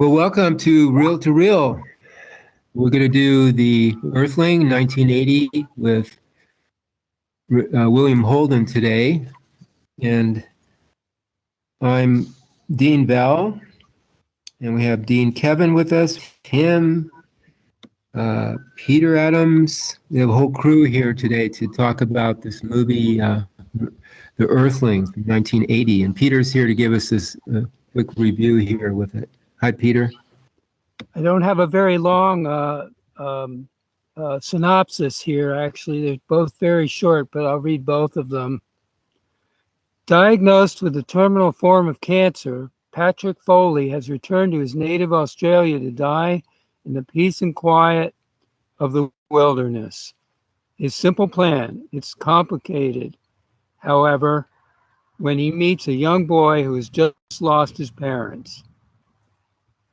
Well, welcome to Reel to Reel. We're going to do the Earthling 1980 with William Holden today. And I'm Dean Bell, and we have Dean Kevin with us, Tim, Peter Adams. We have a whole crew here today to talk about this movie, The Earthling from 1980. And Peter's here to give us this quick review here with it. Hi, Peter. I don't have a very long synopsis here, actually. They're both very short, but I'll read both of them. Diagnosed with a terminal form of cancer, Patrick Foley has returned to his native Australia to die in the peace and quiet of the wilderness. His simple plan, it's complicated, however, when he meets a young boy who has just lost his parents.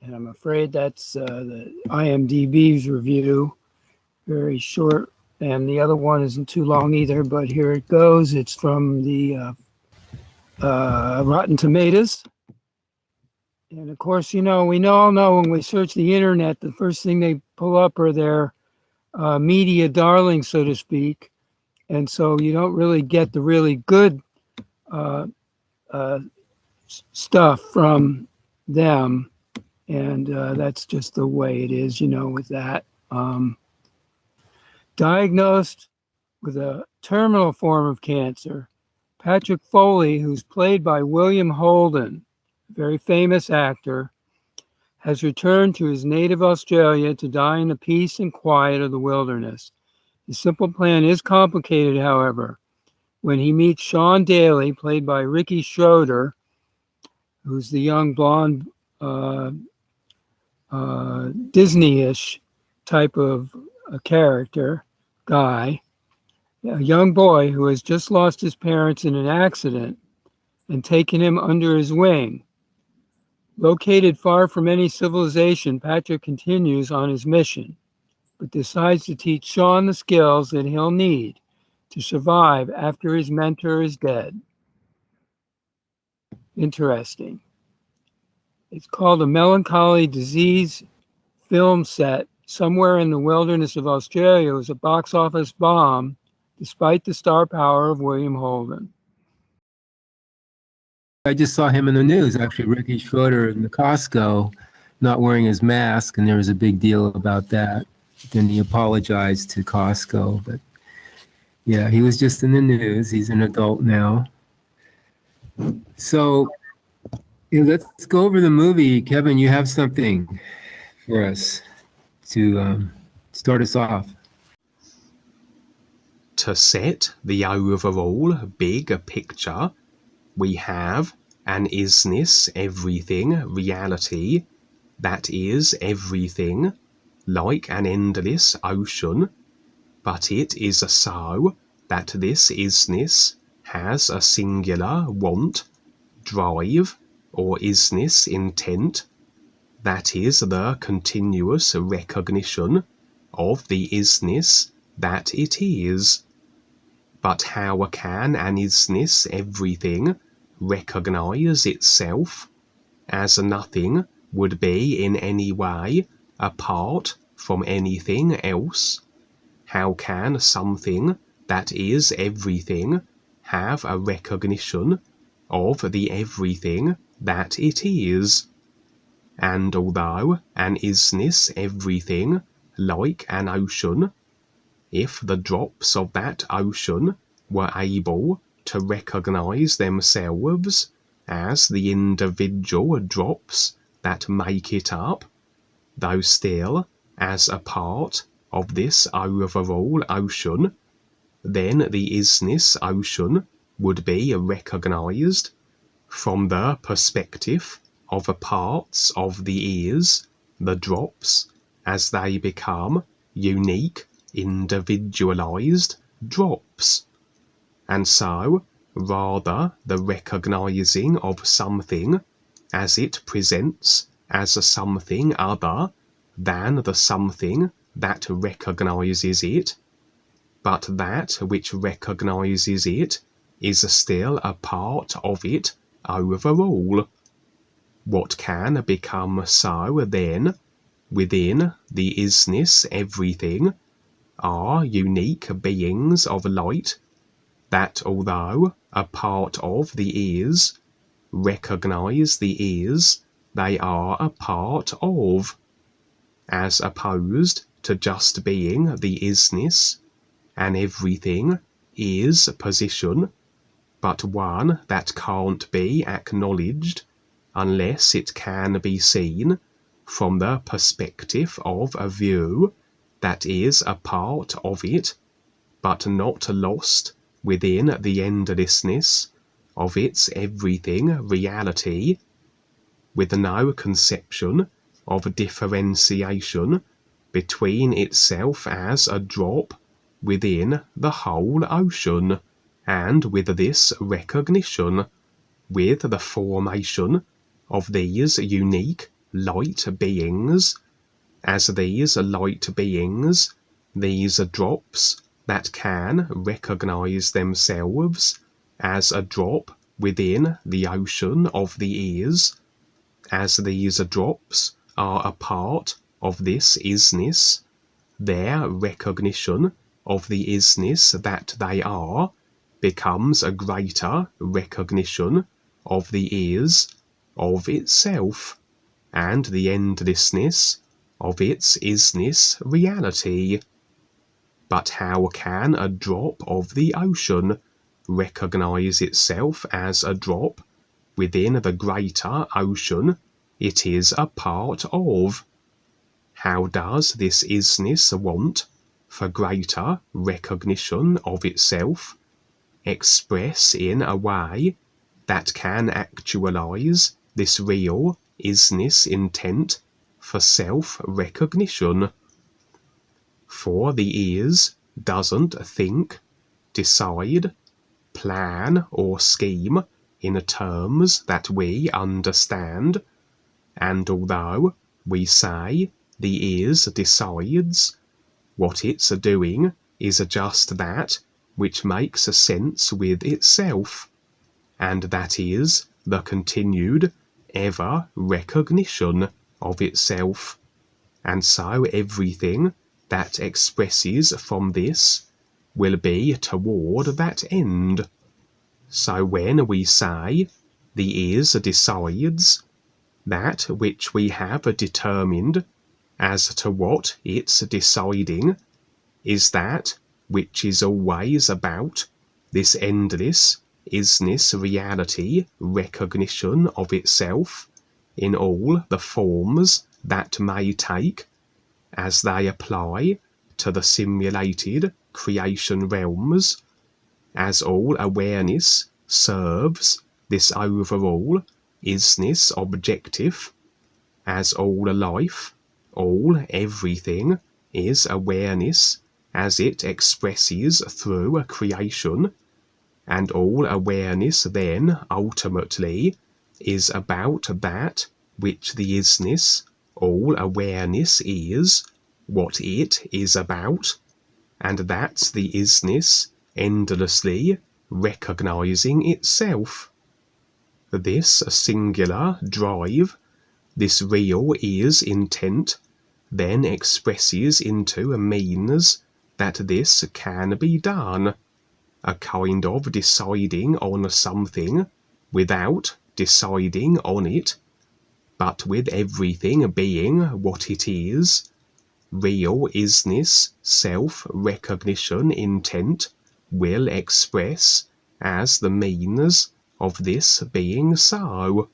And I'm afraid that's the IMDb's review, very short. And the other one isn't too long either, but here it goes. It's from the Rotten Tomatoes. And of course, we all know when we search the internet, the first thing they pull up are their media darlings, so to speak. And so you don't really get the really good stuff from them. And that's just the way it is, with that. Diagnosed with a terminal form of cancer, Patrick Foley, who's played by William Holden, a very famous actor, has returned to his native Australia to die in the peace and quiet of the wilderness. His simple plan is complicated, however, when he meets Shawn Daley, played by Ricky Schroeder, who's the young blonde Disney-ish type of a character, guy, a young boy who has just lost his parents in an accident and taken him under his wing. Located far from any civilization, Patrick continues on his mission, but decides to teach Shawn the skills that he'll need to survive after his mentor is dead. Interesting. It's called A Melancholy Disease film set somewhere in the wilderness of Australia. It was a box office bomb, despite the star power of William Holden. I just saw him in the news, actually, Ricky Schroeder in the Costco, not wearing his mask, and there was a big deal about that. Then he apologized to Costco, but yeah, he was just in the news. He's an adult now. So let's go over the movie. Kevin, you have something for us to start us off. To set the overall big picture, we have an isness everything reality that is everything, like an endless ocean, but it is so that this isness has a singular want, drive, or isness intent, that is the continuous recognition of the isness that it is. But how can an isness everything recognize itself, as nothing would be in any way apart from anything else? How can something that is everything have a recognition of the everything that it is? And although an isness everything like an ocean, if the drops of that ocean were able to recognize themselves as the individual drops that make it up, though still as a part of this overall ocean, then the isness ocean would be recognized from the perspective of the parts of the ears, the drops, as they become unique, individualized drops. And so, rather the recognizing of something as it presents as a something other than the something that recognizes it, but that which recognizes it is still a part of it overall. what can become so then within the isness everything are unique beings of light that although a part of the is, recognize the is they are a part of, as opposed to just being the isness, and everything is position, but one that can't be acknowledged unless it can be seen from the perspective of a view that is a part of it, but not lost within the endlessness of its everything reality, with no conception of differentiation between itself as a drop within the whole ocean, and with this recognition, with the formation of these unique light beings, as these light beings, these drops that can recognize themselves as a drop within the ocean of the is, as these drops are a part of this isness, their recognition of the isness that they are becomes a greater recognition of the is of itself, and the endlessness of its isness reality. But how can a drop of the ocean recognize itself as a drop within the greater ocean it is a part of? How does this isness want for greater recognition of itself express in a way that can actualize this real isness intent for self-recognition? For the is doesn't think, decide, plan or scheme in terms that we understand, and although we say the is decides, what it's doing is just that which makes sense with itself, and that is the continued ever recognition of itself, and so everything that expresses from this will be toward that end. So when we say the is decides, that which we have determined as to what it's deciding is that which is always about this endless isness reality recognition of itself in all the forms that may take as they apply to the simulated creation realms, as all awareness serves this overall isness objective, as all life, all everything is awareness as it expresses through a creation, and all awareness then ultimately is about that which the isness, all awareness is, what it is about, and that's the isness endlessly recognizing itself. This singular drive, this real is intent, then expresses into a means that this can be done, a kind of deciding on something without deciding on it, but with everything being what it is. Real isness, self-recognition intent will express as the means of this being so,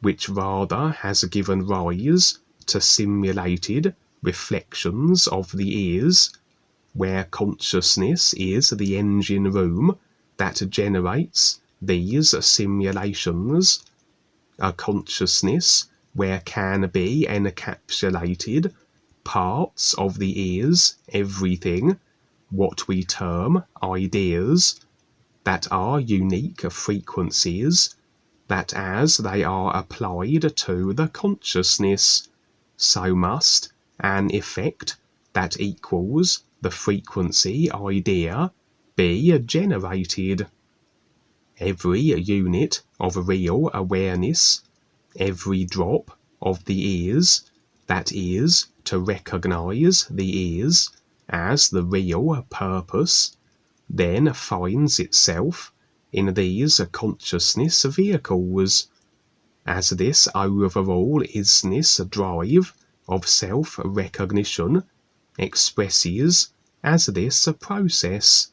which rather has given rise to simulated reflections of the is, where consciousness is the engine room that generates these simulations, a consciousness where can be encapsulated parts of the is everything, what we term ideas, that are unique frequencies, that as they are applied to the consciousness, so must an effect that equals the frequency idea be generated. Every unit of real awareness, every drop of the ears, that is, to recognize the ears as the real purpose, then finds itself in these consciousness vehicles, as this overall isness drive of self-recognition expresses as this process.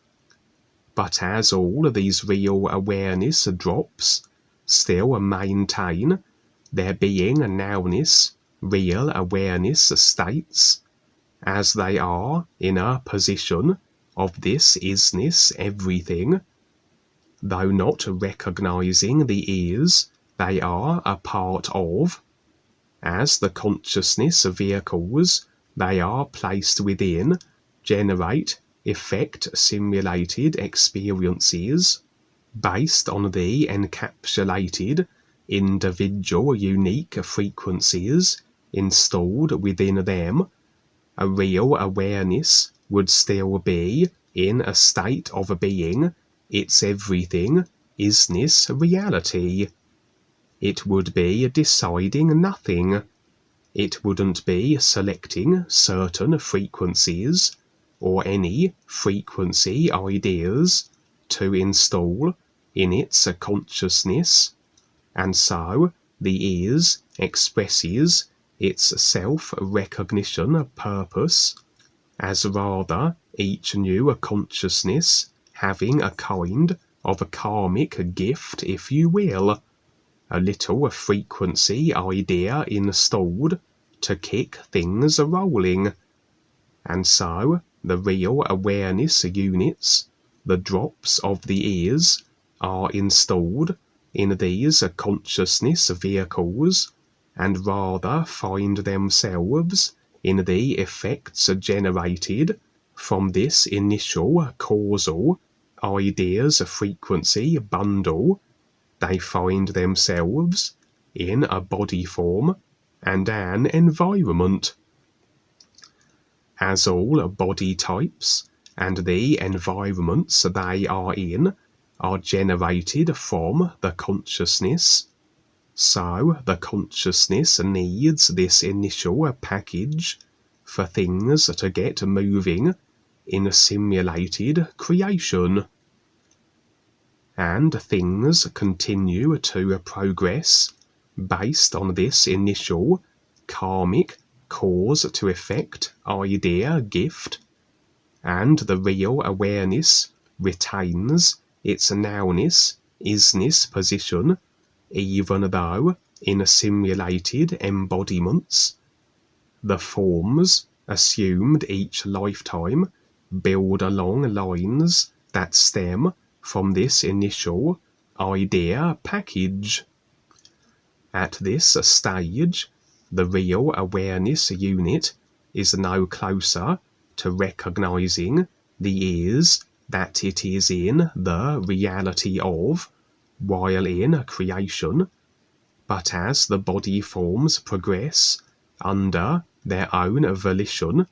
But as all these real awareness drops still maintain their being nowness, real awareness states, as they are in a position of this isness everything, though not recognizing the ears they are a part of, as the consciousness vehicles they are placed within generate effect simulated experiences based on the encapsulated individual unique frequencies installed within them, a real awareness would still be in a state of being its everything isness reality. It would be deciding nothing. It wouldn't be selecting certain frequencies or any frequency ideas to install in its consciousness, and so the ears expresses its self-recognition purpose, as rather each new consciousness having a kind of a karmic gift, if you will, a little frequency idea installed to kick things rolling. And so the real awareness units, the drops of the ears, are installed in these consciousness vehicles, and rather find themselves in the effects generated from this initial causal ideas frequency bundle. They find themselves in a body form and an environment. As all body types and the environments they are in are generated from the consciousness, so the consciousness needs this initial package for things to get moving in simulated creation. And things continue to progress based on this initial karmic cause to effect idea gift, and the real awareness retains its nowness isness position, even though in simulated embodiments the forms assumed each lifetime build along lines that stem from this initial idea package. At this stage, the real awareness unit is no closer to recognizing the ears that it is in the reality of while in creation, but as the body forms progress under their own volition,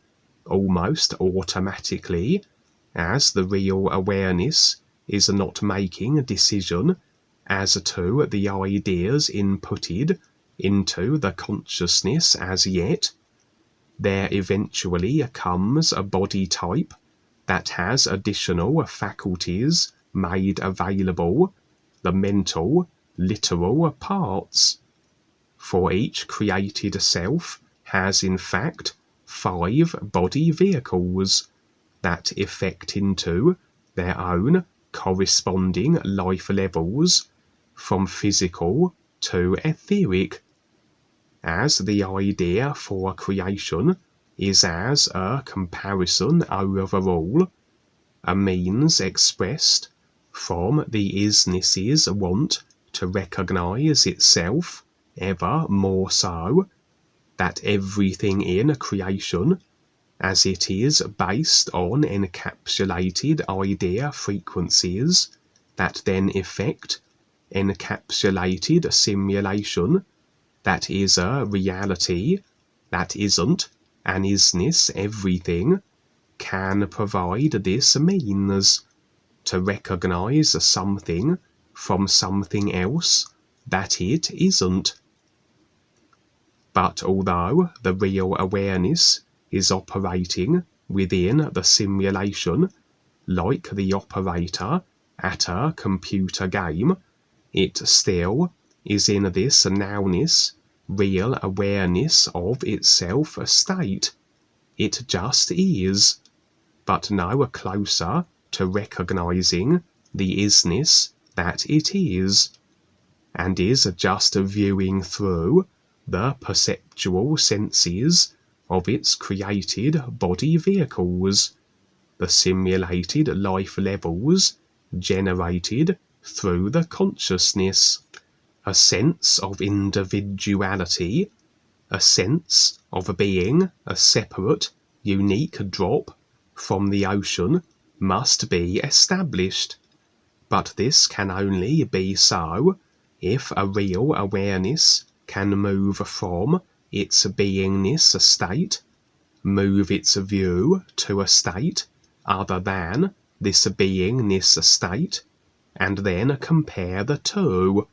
almost automatically, as the real awareness is not making a decision as to the ideas inputted into the consciousness as yet, there eventually comes a body type that has additional faculties made available, the mental, literal parts. For each created self has in fact 5 body vehicles that effect into their own corresponding life levels from physical to etheric, as the idea for creation is as a comparison overall, a means expressed from the isness's want to recognize itself ever more so, that everything in creation, as it is based on encapsulated idea frequencies that then effect encapsulated simulation, that is a reality that isn't an isness everything, can provide this means to recognize something from something else that it isn't, But although the real awareness is operating within the simulation, like the operator at a computer game, it still is in this nowness, real awareness of itself state. It just is, but no closer to recognizing the isness that it is, and is just viewing through the perceptual senses of its created body vehicles, the simulated life levels generated through the consciousness, a sense of individuality, a sense of being a separate, unique drop from the ocean must be established. But this can only be so if a real awareness can move from its beingness state, move its view to a state other than this beingness state, and then compare the two.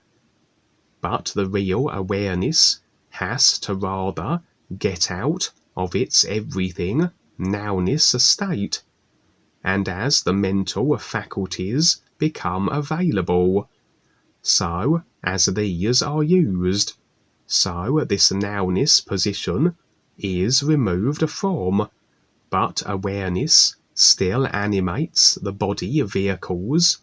But the real awareness has to rather get out of its everything nowness state, and as the mental faculties become available, so as these are used, so this nowness position is removed from, but awareness still animates the body vehicles,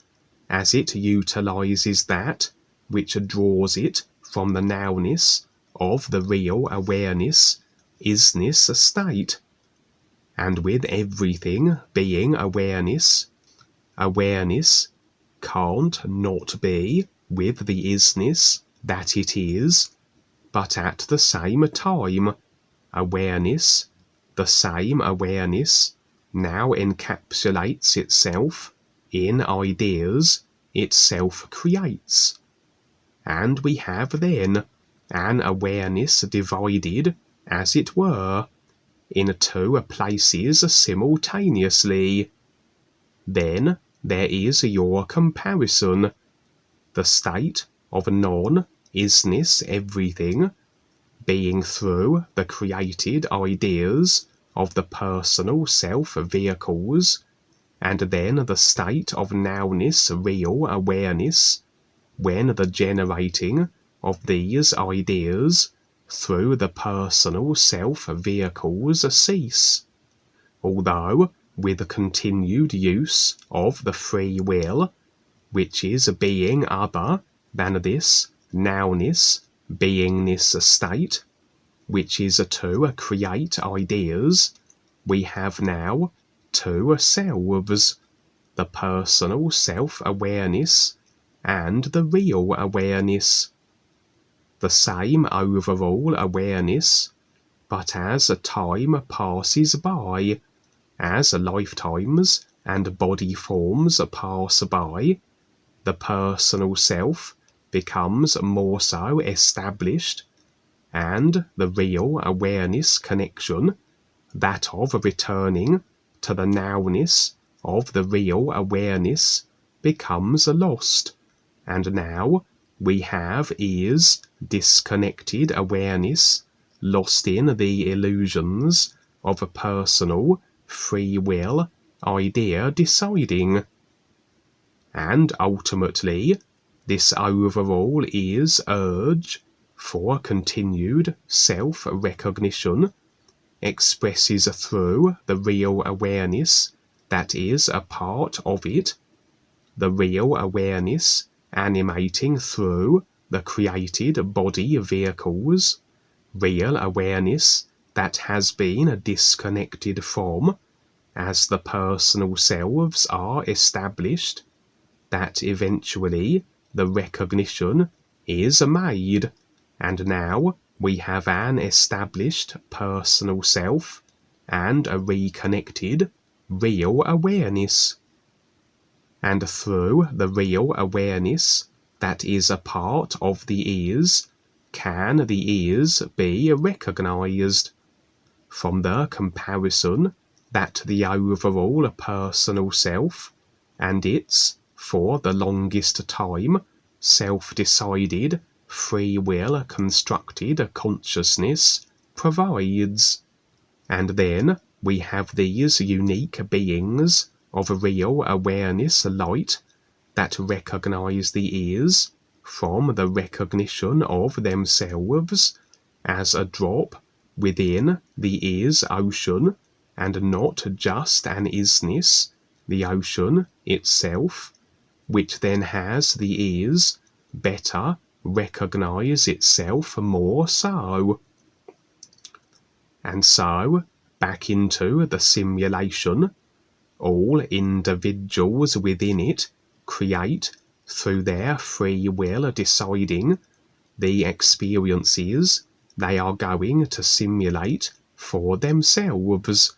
as it utilizes that which draws it from the nowness of the real awareness, isness state. And with everything being awareness, awareness can't not be with the isness that it is, but at the same time, awareness, the same awareness, now encapsulates itself in ideas itself creates, and we have then an awareness divided, as it were, in two places simultaneously. Then there is your comparison, the state of non-isness everything, being through the created ideas of the personal self vehicles, and then the state of nowness real awareness, when the generating of these ideas through the personal self vehicles cease, although with continued use of the free will, which is being other than this nowness beingness state, which is to create ideas. We have now two selves, the personal self-awareness and the real awareness, the same overall awareness, but as time passes by, as lifetimes and body forms pass by, the personal self becomes more so established, and the real awareness connection, that of returning to the nowness of the real awareness, becomes lost, and now we have is disconnected awareness lost in the illusions of a personal free will idea deciding. And ultimately, this overall is urge for continued self-recognition expresses through the real awareness that is a part of it, the real awareness animating through the created body vehicles, real awareness that has been disconnected from, as the personal selves are established, that eventually the recognition is made, and now we have an established personal self and a reconnected real awareness. And through the real awareness that is a part of the is, can the is be recognized. From the comparison that the overall personal self and its, for the longest time, self-decided free will constructed consciousness provides. And then we have these unique beings of real awareness light that recognize the ears from the recognition of themselves as a drop within the ears ocean, and not just an isness, the ocean itself, which then has the ears better recognize itself more so. And so, back into the simulation, all individuals within it create through their free will deciding the experiences they are going to simulate for themselves.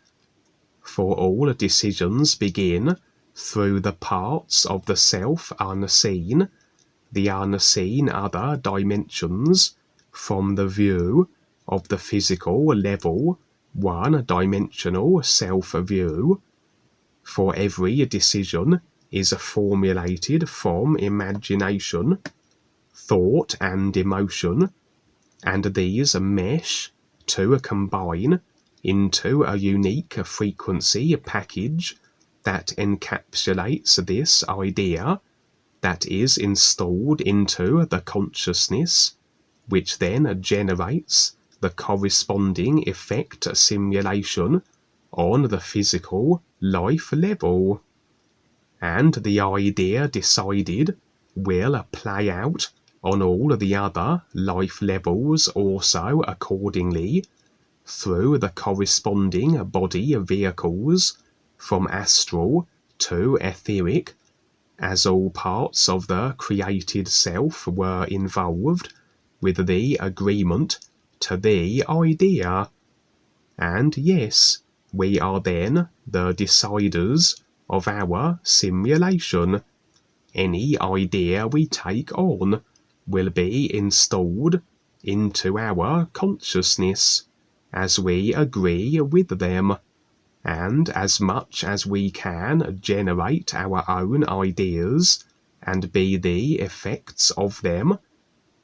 For all decisions begin through the parts of the self unseen, the unseen other dimensions, from the view of the physical level, one-dimensional self-view. For every decision is formulated from imagination, thought and emotion, and these mesh to combine into a unique frequency package that encapsulates this idea, that is installed into the consciousness, which then generates the corresponding effect simulation on the physical life level. And the idea decided will play out on all the other life levels also accordingly, through the corresponding body vehicles, from astral to etheric, as all parts of the created self were involved with the agreement to the idea. And yes, we are then the deciders of our simulation. Any idea we take on will be installed into our consciousness as we agree with them, and as much as we can generate our own ideas and be the effects of them,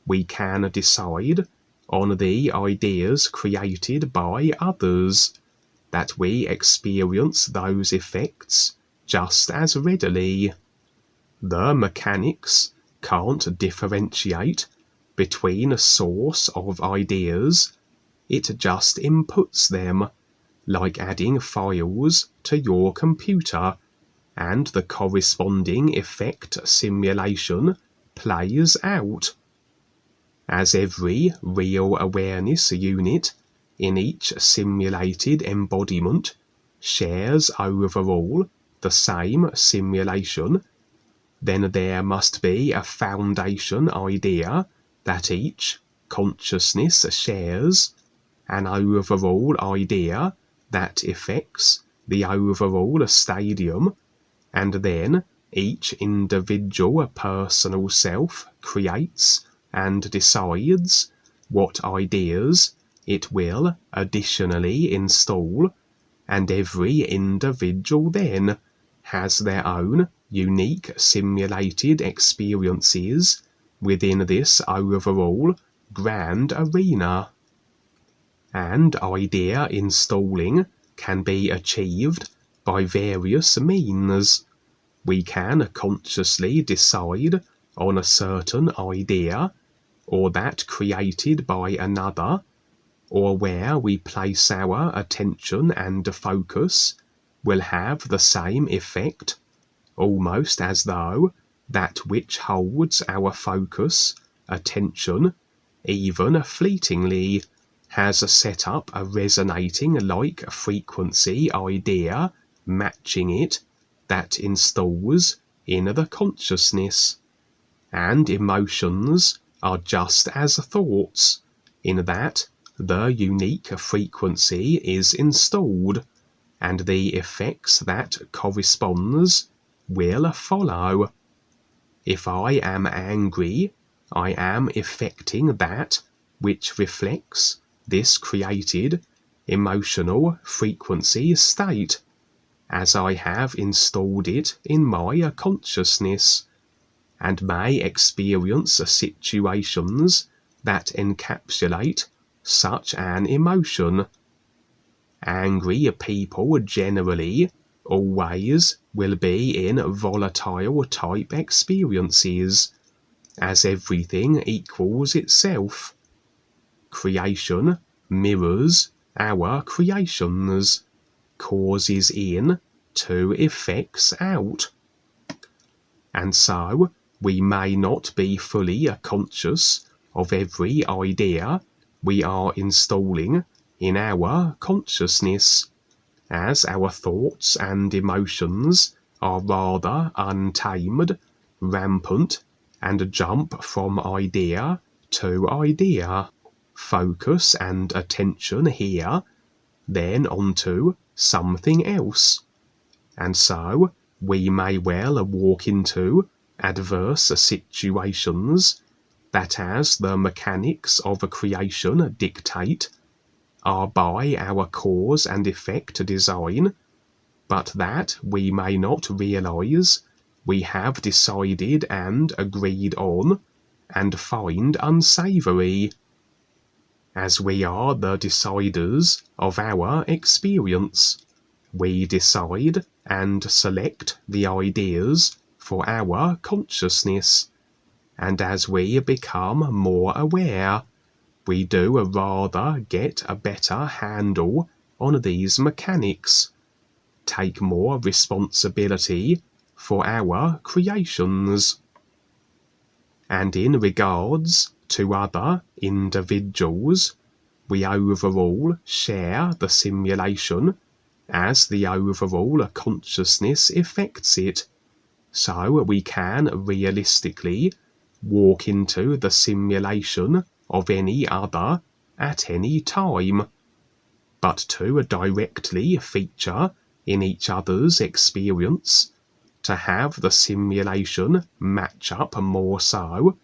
we can decide on the ideas created by others, that we experience those effects just as readily. The mechanics can't differentiate between a source of ideas, it just inputs them, like adding files to your computer, and the corresponding effect simulation plays out. As every real awareness unit in each simulated embodiment shares overall the same simulation, then there must be a foundation idea that each consciousness shares, an overall idea that affects the overall stadium, and then each individual personal self creates and decides what ideas it will additionally install, and every individual then has their own unique simulated experiences within this overall grand arena. And idea installing can be achieved by various means. We can consciously decide on a certain idea, or that created by another, or where we place our attention and focus will have the same effect, almost as though that which holds our focus, attention, even fleetingly, has set up a resonating like frequency idea matching it, that installs in the consciousness. And emotions are just as thoughts, in that the unique frequency is installed, and the effects that corresponds will follow. If I am angry, I am effecting that which reflects this created emotional frequency state, as I have installed it in my consciousness. and may experience situations that encapsulate such an emotion. Angry people generally always will be in volatile type experiences, as everything equals itself. Creation mirrors our creations, causes in to effects out. And so we may not be fully conscious of every idea we are installing in our consciousness, as our thoughts and emotions are rather untamed, rampant, and jump from idea to idea. Focus and attention here, then onto something else. And so we may well walk into adverse situations that, as the mechanics of a creation dictate, are by our cause and effect design, but that we may not realize we have decided and agreed on and find unsavory, as we are the deciders of our experience. We decide and select the ideas for our consciousness, and as we become more aware, we do rather get a better handle on these mechanics, take more responsibility for our creations. And in regards to other individuals, we overall share the simulation as the overall consciousness affects it, so we can realistically walk into the simulation of any other at any time, but to directly feature in each other's experience, to have the simulation match up more so,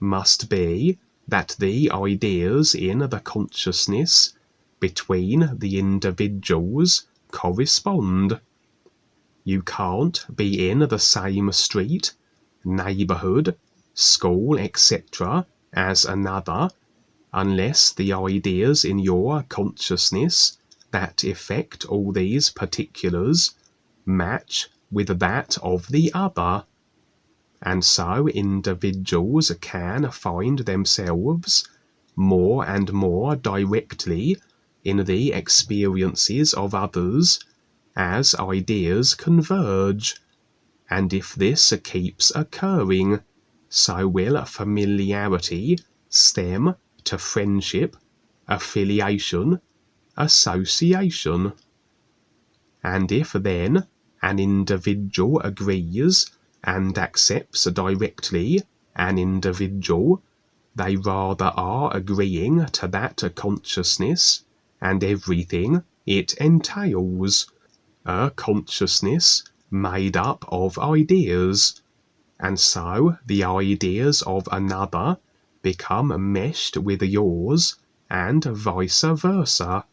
must be that the ideas in the consciousness between the individuals correspond. You can't be in the same street, neighbourhood, school, etc. as another, unless the ideas in your consciousness that affect all these particulars match with that of the other. And so individuals can find themselves more and more directly in the experiences of others as ideas converge, and if this keeps occurring, so will familiarity stem to friendship, affiliation, association. And if then an individual agrees and accepts directly an individual, they rather are agreeing to that consciousness and everything it entails, a consciousness made up of ideas, and so the ideas of another become meshed with yours and vice versa,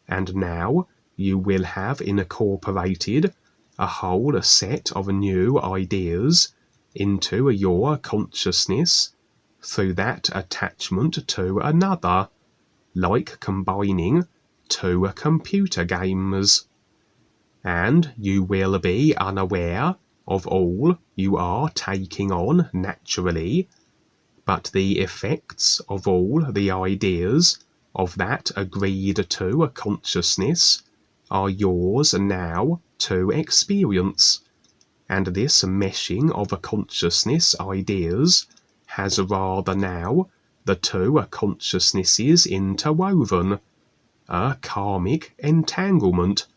and now you will have incorporated a whole set of new ideas into your consciousness through that attachment to another, like combining two computer games. And you will be unaware of all you are taking on naturally, but the effects of all the ideas of that agreed to consciousness are yours now to experience, and this meshing of consciousness ideas has rather now the two consciousnesses interwoven, a karmic entanglement.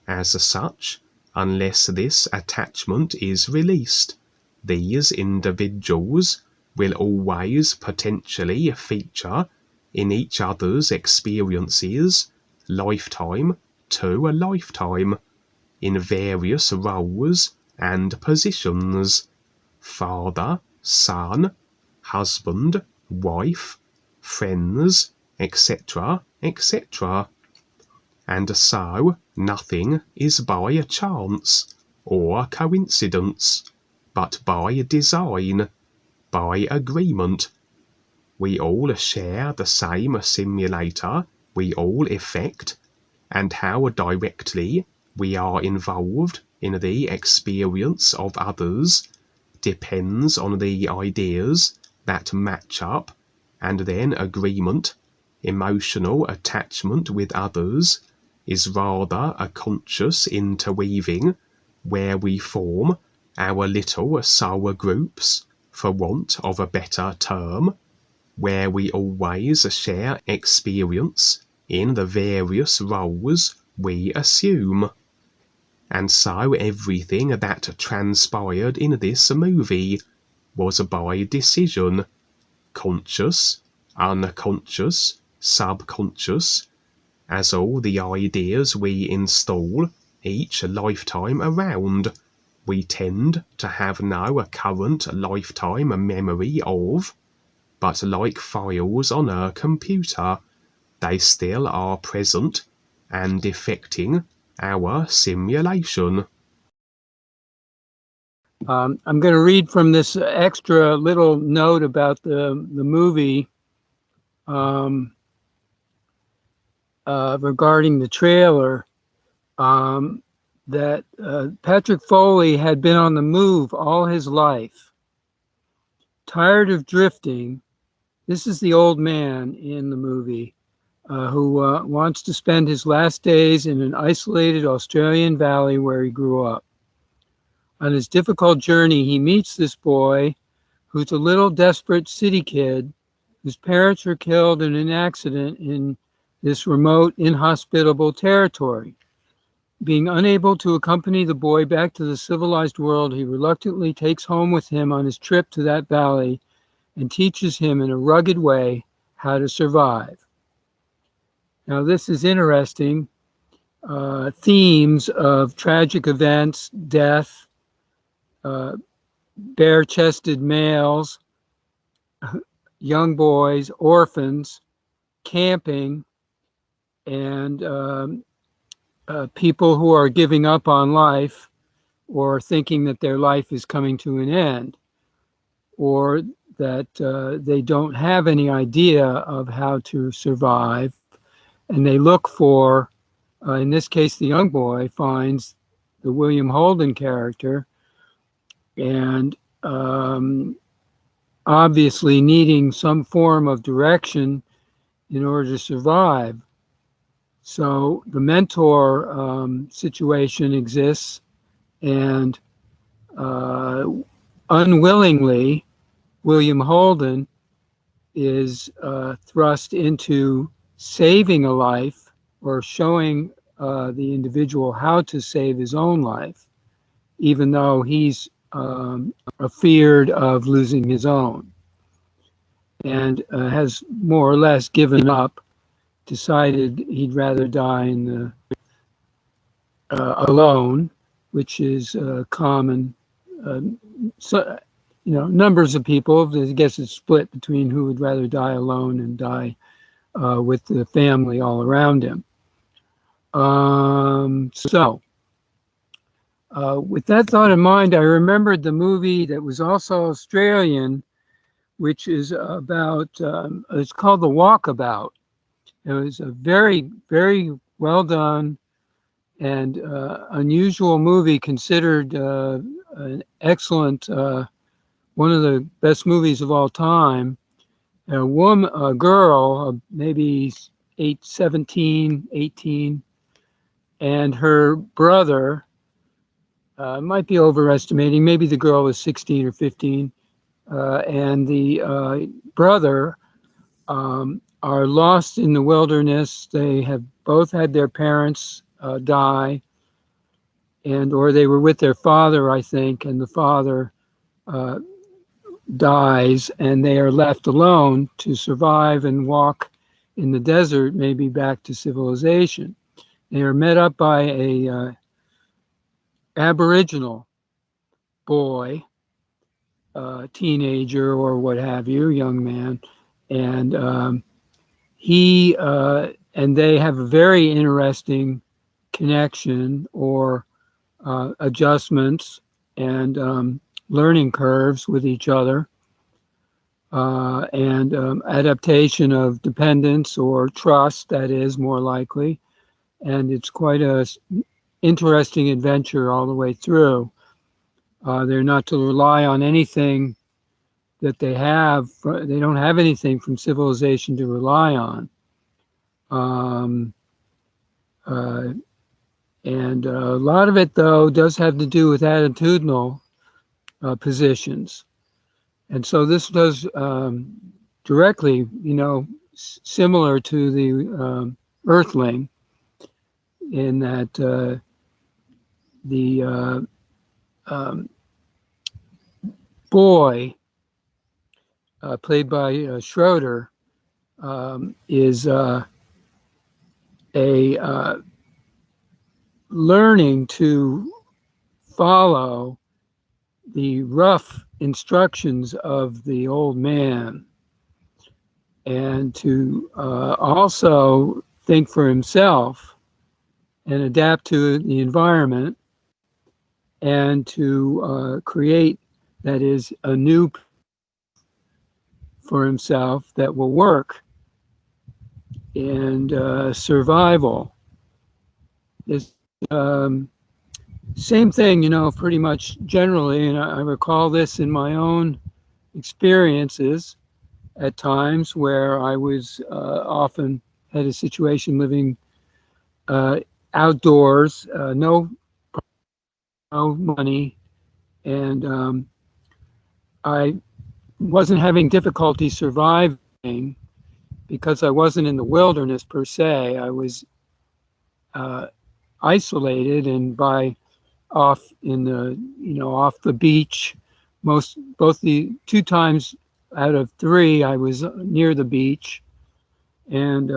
As such, unless this attachment is released, these individuals will always potentially feature in each other's experiences, lifetime to a lifetime, in various roles and positions: father, son, husband, wife, friends, etc., etc. And so nothing is by chance or coincidence, but by design, by agreement. We all share the same simulator, we all effect, and how directly we are involved in the experience of others depends on the ideas that match up, and then agreement, emotional attachment with others, is rather a conscious interweaving where we form our little sour groups, for want of a better term, where we always share experience in the various roles we assume. And so everything that transpired in this movie was by decision, conscious, unconscious, subconscious, as all the ideas we install each lifetime around, we tend to have no current lifetime memory of, but like files on a computer, they still are present and affecting our simulation. I'm going to read from this extra little note about the movie regarding the trailer, that Patrick Foley had been on the move all his life. Tired of drifting, this is the old man in the movie who wants to spend his last days in an isolated Australian valley where he grew up. On his difficult journey, he meets this boy who's a little desperate city kid whose parents were killed in an accident in this remote, inhospitable territory. Being unable to accompany the boy back to the civilized world, he reluctantly takes home with him on his trip to that valley and teaches him in a rugged way how to survive. Now, this is interesting. Themes of tragic events, death, bare-chested males, young boys, orphans, camping, and people who are giving up on life or thinking that their life is coming to an end, or that they don't have any idea of how to survive, and they look for, in this case, the young boy finds the William Holden character, and obviously needing some form of direction in order to survive. So the mentor situation exists, and unwillingly, William Holden is thrust into saving a life or showing the individual how to save his own life, even though he's afeared of losing his own, and has more or less given up, decided he'd rather die in the alone, which is common. So, numbers of people, I guess it's split between who would rather die alone and die with the family all around him. With that thought in mind, I remembered the movie that was also Australian, which is about, it's called The Walkabout. It was a very, very well done and unusual movie, considered an excellent, one of the best movies of all time. A girl, maybe 17, 18, and her brother, might be overestimating, maybe the girl was 16 or 15, and the brother are lost in the wilderness. They have both had their parents die, or they were with their father, I think, and the father dies, and they are left alone to survive and walk in the desert, maybe back to civilization. They are met up by a Aboriginal boy, teenager or what have you, young man, and he and they have a very interesting connection or adjustments, and learning curves with each other, and adaptation of dependence or trust, that is more likely. And it's quite a interesting adventure all the way through. They're not to rely on anything that they have. They don't have anything from civilization to rely on. And a lot of it, though, does have to do with attitudinal positions. And so this does directly, similar to the Earthling, in that the boy, played by Schroeder, is a learning to follow the rough instructions of the old man, and to also think for himself and adapt to the environment, and to create, that is, a new for himself that will work and survival. This same thing, pretty much generally, and I recall this in my own experiences at times where I was often had a situation living outdoors, no money, and I wasn't having difficulty surviving because I wasn't in the wilderness per se. I was isolated and off in the off the beach. Both the 2 times out of 3 I was near the beach, and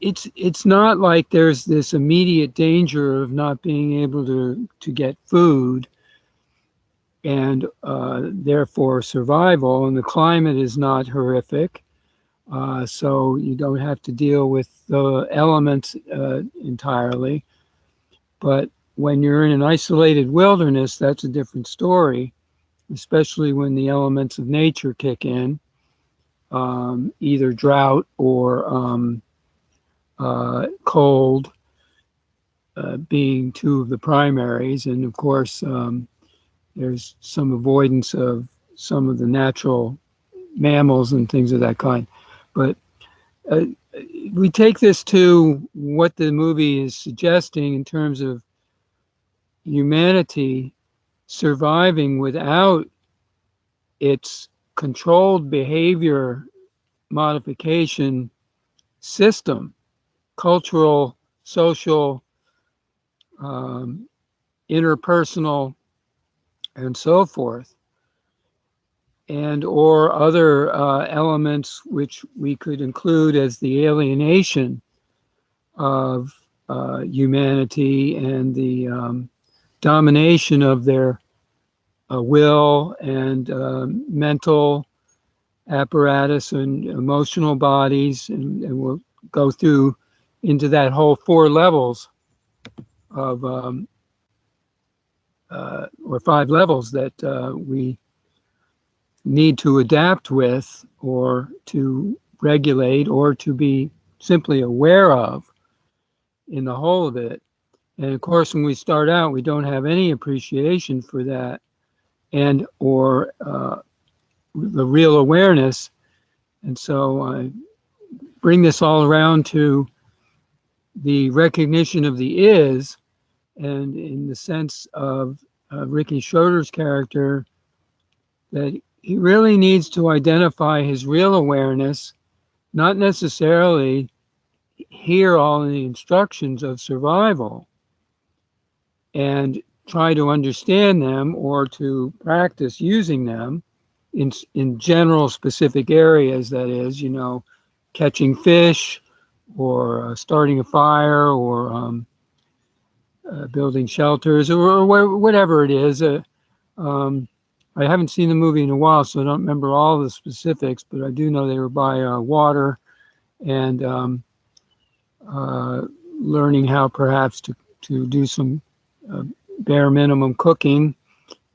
it's not like there's this immediate danger of not being able to get food, and therefore survival, and the climate is not horrific, so you don't have to deal with the elements entirely. But when you're in an isolated wilderness, that's a different story, especially when the elements of nature kick in, either drought or cold being 2 of the primaries. And of course, there's some avoidance of some of the natural mammals and things of that kind. But we take this to what the movie is suggesting in terms of humanity surviving without its controlled behavior modification system, cultural, social, interpersonal, and so forth, and or other elements which we could include as the alienation of humanity and the domination of their will and mental apparatus and emotional bodies, and we'll go through into that whole 4 levels of or 5 levels that we need to adapt with, or to regulate, or to be simply aware of in the whole of it. And of course, when we start out, we don't have any appreciation for that, and or the real awareness. And so I bring this all around to the recognition of the is, and in the sense of Ricky Schroeder's character, that he really needs to identify his real awareness, not necessarily hear all the instructions of survival and try to understand them or to practice using them in general specific areas, that is, catching fish, or starting a fire, or building shelters, or whatever it is. I haven't seen the movie in a while, so I don't remember all the specifics, but I do know they were by water, and learning how perhaps to do some bare minimum cooking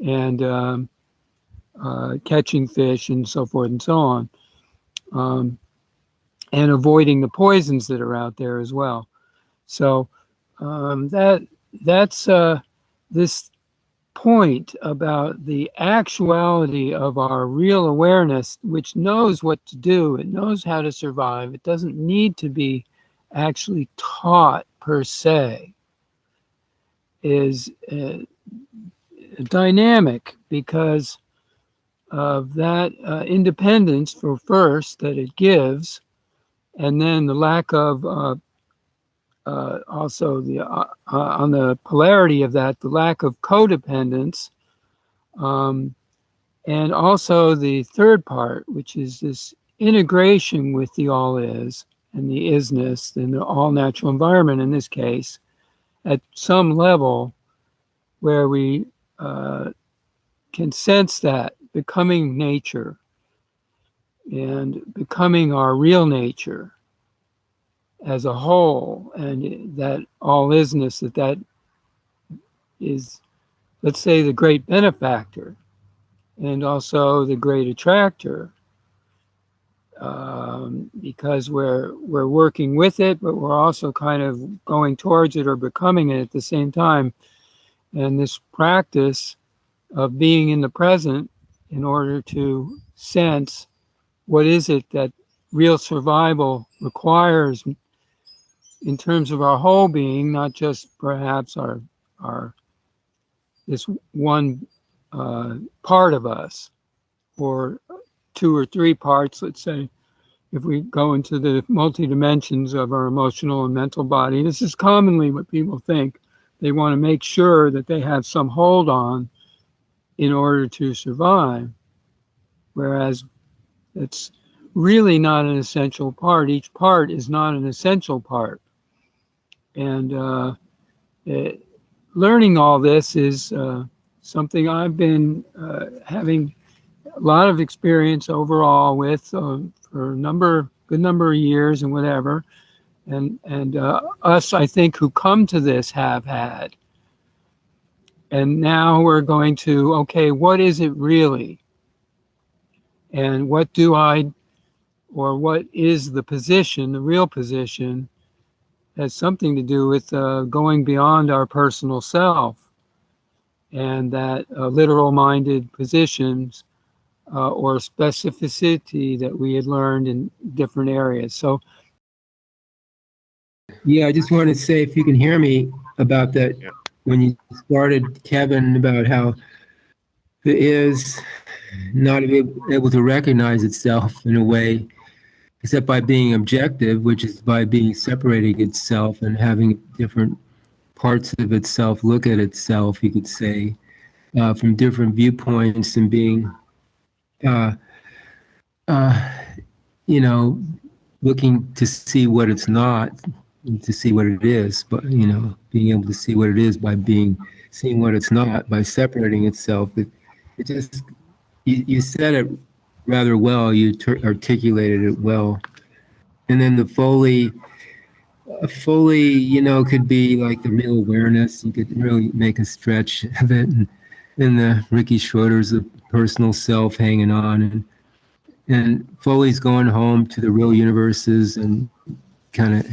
and catching fish and so forth and so on, and avoiding the poisons that are out there as well. So that's this point about the actuality of our real awareness, which knows what to do. It knows how to survive. It doesn't need to be actually taught per se, is dynamic because of that independence for first that it gives, and then the lack of also the on the polarity of that, the lack of codependence, and also the third part, which is this integration with the all is and the isness and the all natural environment in this case, at some level where we can sense that becoming nature and becoming our real nature as a whole, and that all isness, that is, let's say, the great benefactor and also the great attractor, because we're working with it, but we're also kind of going towards it or becoming it at the same time. And this practice of being in the present in order to sense what is it that real survival requires in terms of our whole being, not just perhaps our this one part of us, or two or three parts, let's say, if we go into the multi-dimensions of our emotional and mental body. This is commonly what people think. They want to make sure that they have some hold on in order to survive, whereas it's really not an essential part. Each part is not an essential part. And learning all this is something I've been having a lot of experience overall with for a good number of years and whatever. And us, I think, who come to this have had. And now we're going to, okay, what is it really? And what is the position, the real position, has something to do with going beyond our personal self, and that literal-minded positions or specificity that we had learned in different areas. So, Yeah, I just want to say, if you can hear me, about that, when you started, Kevin, about how it is not able to recognize itself in a way, except by being objective, which is by being separating itself and having different parts of itself look at itself, you could say, from different viewpoints, and being, uh, uh, you know, looking to see what it's not, to see what it is, but, being able to see what it is by seeing what it's not, by separating itself. It just, you said it rather well, you articulated it well. And then the Foley, could be like the real awareness. You could really make a stretch of it. And the Ricky Schroeder's the personal self hanging on. And Foley's going home to the real universes, and kind of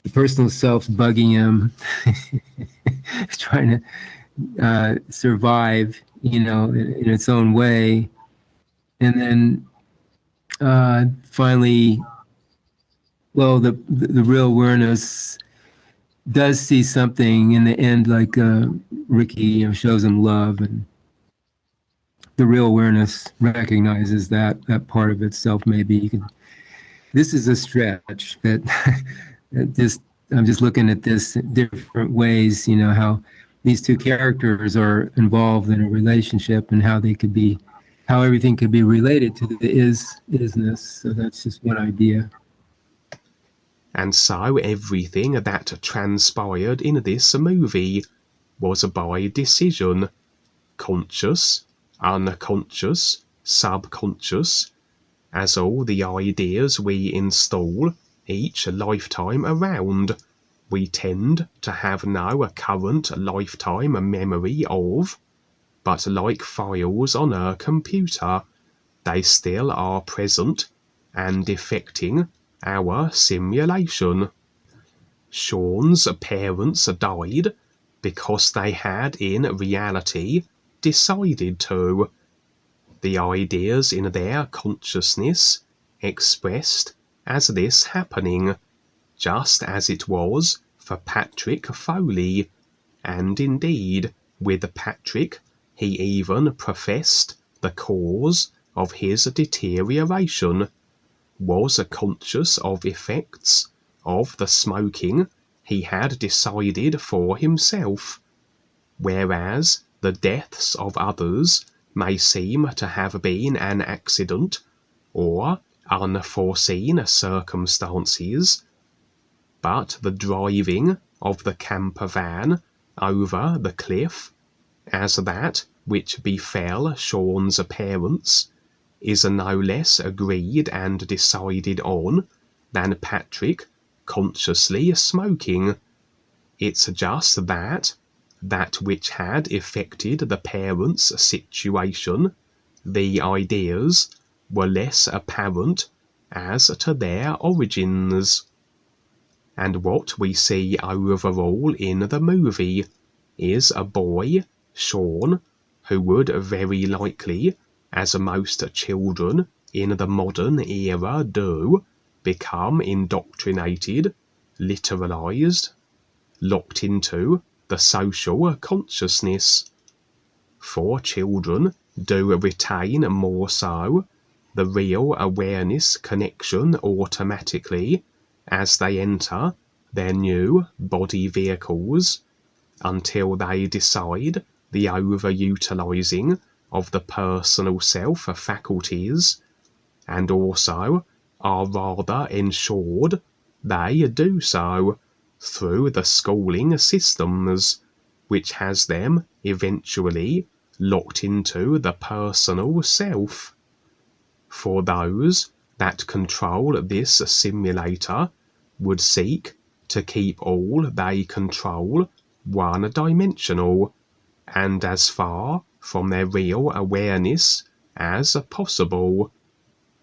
the personal self's bugging him, trying to survive, in its own way. And then finally, well, the real awareness does see something in the end, like Ricky, shows him love, and the real awareness recognizes that part of itself. Maybe you can. This is a stretch that I'm just looking at this in different ways. How these two characters are involved in a relationship, and how everything could be related to the isness. So that's just one idea. And so everything that transpired in this movie was by decision. Conscious, unconscious, subconscious, as all the ideas we install each lifetime around. we tend to have no current lifetime memory of, but like files on a computer, they still are present and affecting our simulation. Shawn's parents died because they had in reality decided to. The ideas in their consciousness expressed as this happening, just as it was for Patrick Foley, and indeed with Patrick he even professed the cause of his deterioration was conscious of effects of the smoking he had decided for himself, whereas the deaths of others may seem to have been an accident or unforeseen circumstances, but the driving of the camper van over the cliff, as that which befell Shawn's parents, is no less agreed and decided on than Patrick consciously smoking. It's just that which had affected the parents' situation, the ideas, were less apparent as to their origins. And what we see overall in the movie is a boy, Shawn, who would very likely, as most children in the modern era do, become indoctrinated, literalized, locked into the social consciousness. For children do retain more so the real awareness connection automatically as they enter their new body vehicles, until they decide the overutilizing of the personal self faculties, and also are rather ensured they do so through the schooling systems, which has them eventually locked into the personal self. For those that control this simulator would seek to keep all they control one-dimensional, and as far from their real awareness as possible,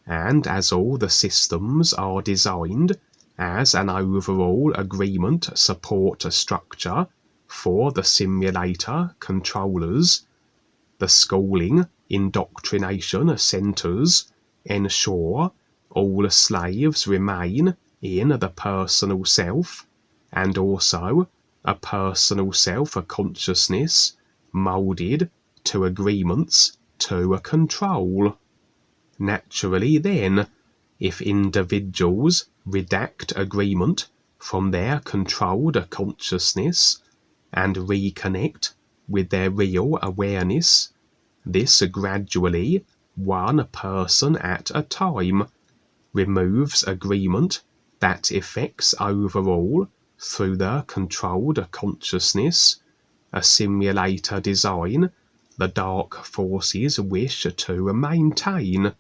and as all the systems are designed as an overall agreement support structure for the simulator controllers, the schooling indoctrination centers ensure all slaves remain in the personal self, and also a personal self-consciousness moulded to agreements to control. Naturally then, if individuals redact agreement from their controlled consciousness and reconnect with their real awareness, this gradually, one person at a time, removes agreement that affects overall through the controlled consciousness, a simulator design the dark forces wish to maintain.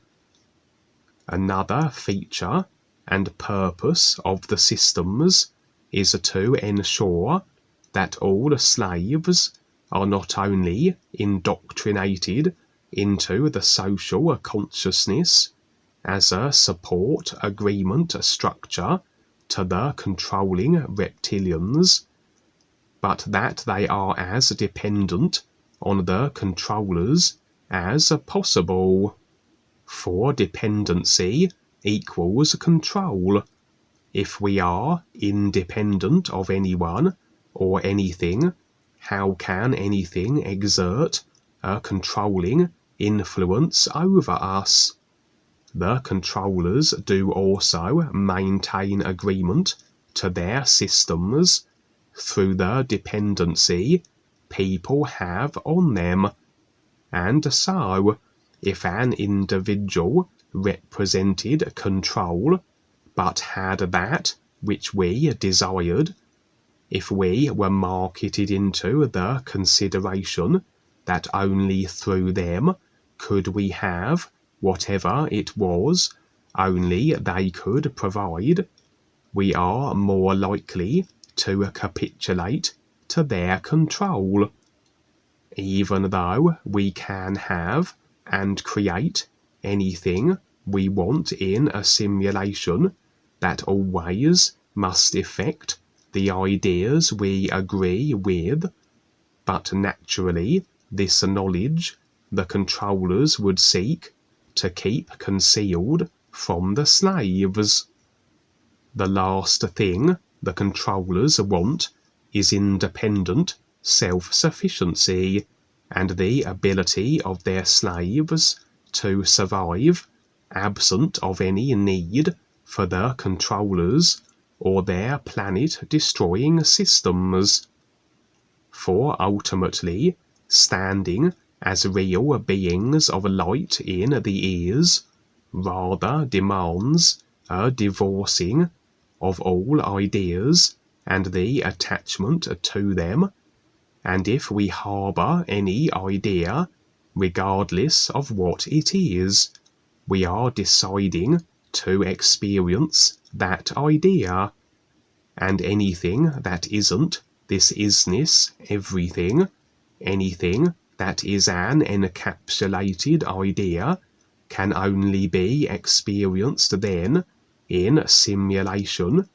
Another feature and purpose of the systems is to ensure that all slaves are not only indoctrinated into the social consciousness as a support agreement structure to the controlling reptilians, but that they are as dependent on the controllers as possible. For dependency equals control. If we are independent of anyone or anything, how can anything exert a controlling influence over us? The controllers do also maintain agreement to their systems through the dependency people have on them, and so if an individual represented control but had that which we desired, if we were marketed into the consideration that only through them could we have whatever it was only they could provide, we are more likely to capitulate to their control. Even though we can have and create anything we want in a simulation that always must affect the ideas we agree with, but naturally this knowledge the controllers would seek to keep concealed from the slaves. The last thing the controllers want is independent self-sufficiency and the ability of their slaves to survive absent of any need for the controllers or their planet-destroying systems. For ultimately, standing as real beings of light in the ears rather demands a divorcing of all ideas and the attachment to them, and if we harbour any idea, regardless of what it is, we are deciding to experience that idea, and anything that isn't this isness everything, anything that is an encapsulated idea, can only be experienced then in simulation,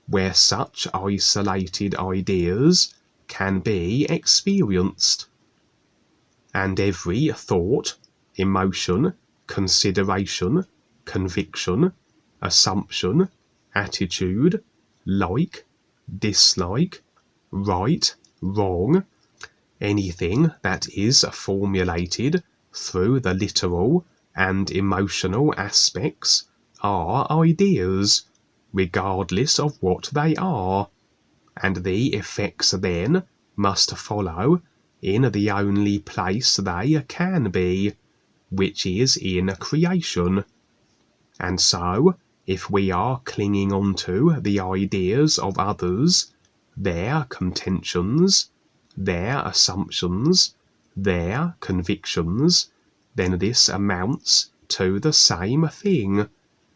where such isolated ideas can be experienced. And every thought, emotion, consideration, conviction, assumption, attitude, like, dislike, right, wrong, anything that is formulated through the literal and emotional aspects are ideas, regardless of what they are, and the effects then must follow in the only place they can be, which is in creation. And so, if we are clinging onto the ideas of others, their contentions, their assumptions, their convictions, then this amounts to the same thing,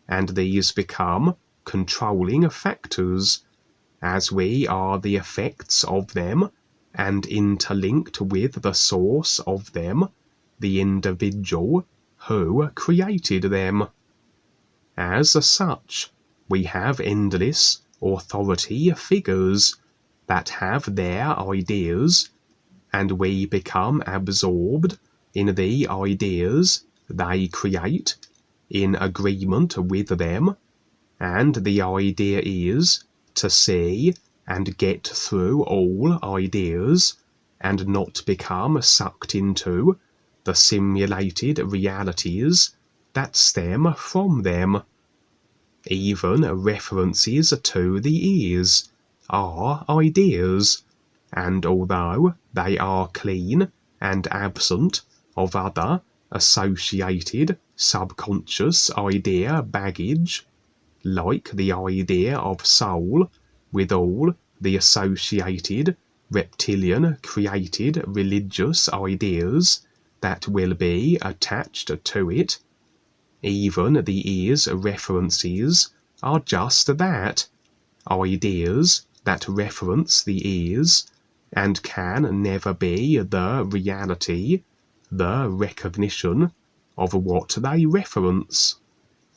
and these become controlling factors, as we are the effects of them and interlinked with the source of them, the individual who created them. As such, we have endless authority figures that have their ideas, and we become absorbed in the ideas they create, in agreement with them, and the idea is to see and get through all ideas and not become sucked into the simulated realities that stem from them. Even references to the ears are ideas, and although they are clean and absent of other associated subconscious idea baggage, like the idea of soul with all the associated reptilian created religious ideas that will be attached to it, even the ears references are just that, ideas that reference the ears, and can never be the reality, the recognition of what they reference.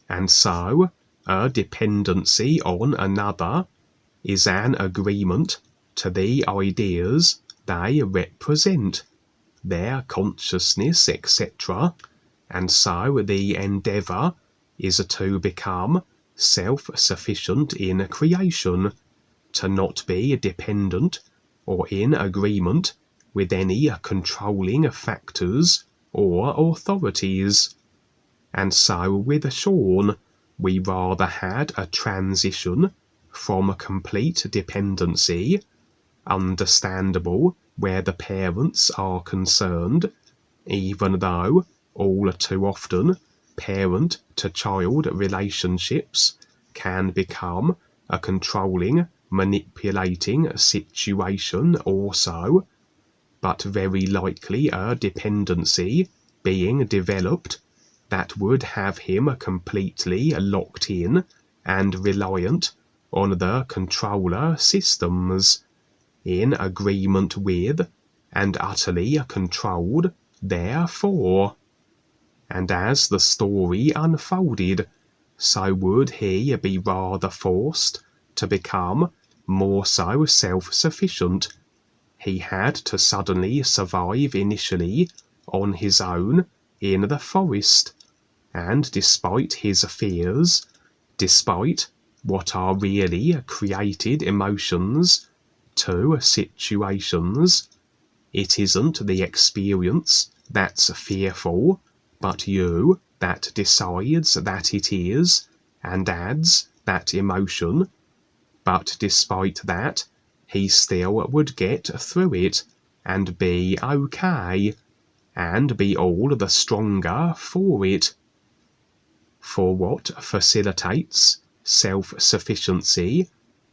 And so, a dependency on another is an agreement to the ideas they represent, their consciousness, etc., and so the endeavour is to become self-sufficient in creation, to not be dependent or in agreement with any controlling factors or authorities. And so with Shawn, we rather had a transition from a complete dependency, understandable where the parents are concerned, even though all too often parent-to-child relationships can become a controlling, manipulating situation also, but very likely a dependency being developed that would have him completely locked in and reliant on the controller systems, in agreement with and utterly controlled therefore. And as the story unfolded, so would he be rather forced to become more so self-sufficient. He had to suddenly survive initially on his own in the forest, and despite his fears, despite what are really created emotions to situations, it isn't the experience that's fearful, but you that decides that it is, and adds that emotion. But despite that, he still would get through it, and be okay, and be all the stronger for it. For what facilitates self-sufficiency,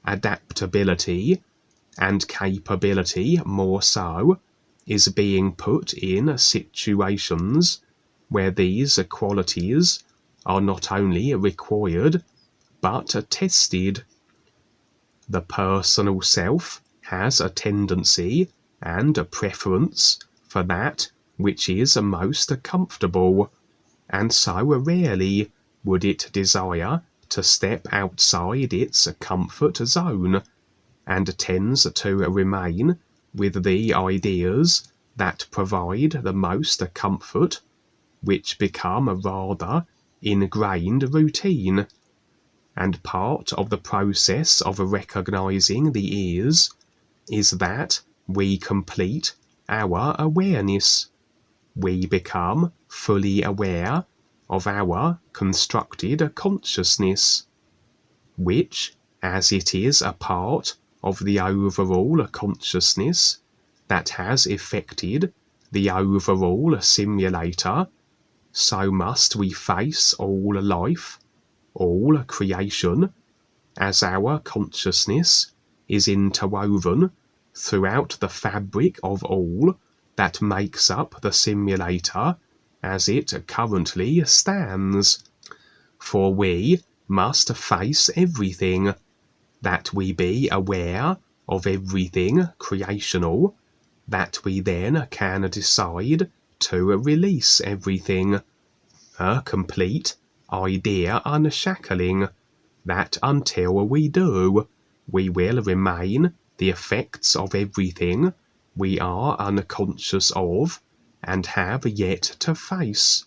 adaptability, and capability more so, is being put in situations where these qualities are not only required, but tested. The personal self has a tendency and a preference for that which is most comfortable, and so rarely would it desire to step outside its comfort zone, and tends to remain with the ideas that provide the most comfort, which become a rather ingrained routine. And part of the process of recognizing the is that we complete our awareness. We become fully aware of our constructed consciousness, which, as it is a part of the overall consciousness that has effected the overall simulator, so must we face all life, all creation, as our consciousness is interwoven throughout the fabric of all that makes up the simulator as it currently stands. For we must face everything, that we be aware of everything creational, that we then can decide to release everything. A complete idea unshackling, that until we do, we will remain the effects of everything we are unconscious of and have yet to face.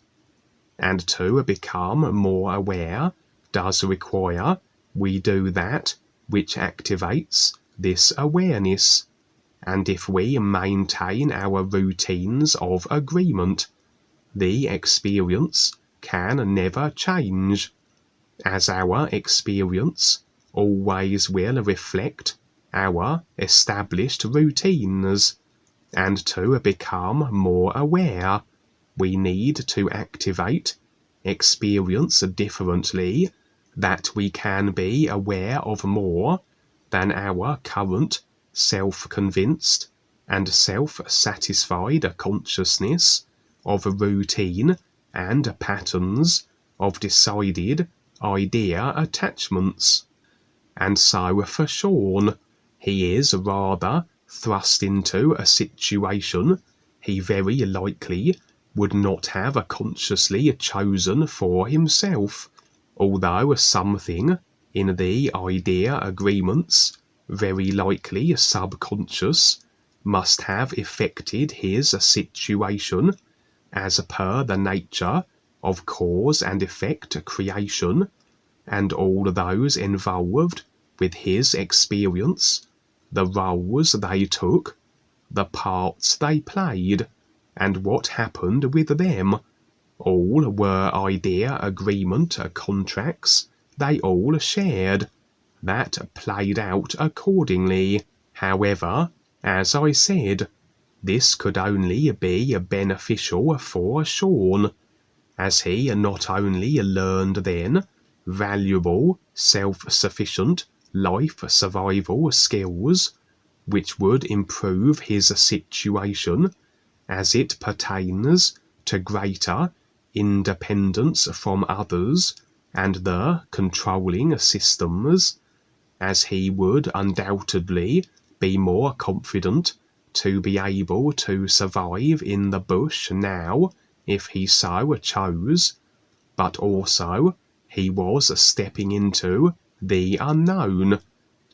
And to become more aware does require we do that which activates this awareness. And if we maintain our routines of agreement, the experience can never change, as our experience always will reflect our established routines. And to become more aware, we need to activate experience differently, that we can be aware of more than our current self-convinced and self-satisfied consciousness of routine and patterns of decided idea attachments. And so for Shawn, he is rather thrust into a situation he very likely would not have consciously chosen for himself, although something in the idea agreements, very likely subconscious, must have affected his situation, as per the nature of cause and effect creation, and all those involved with his experience, the roles they took, the parts they played, and what happened with them, all were idea agreement contracts they all shared, that played out accordingly. However, as I said, this could only be beneficial for Shawn, as he not only learned then valuable self-sufficient life survival skills, which would improve his situation as it pertains to greater independence from others and the controlling systems, as he would undoubtedly be more confident to be able to survive in the bush now if he so chose, but also he was stepping into the unknown,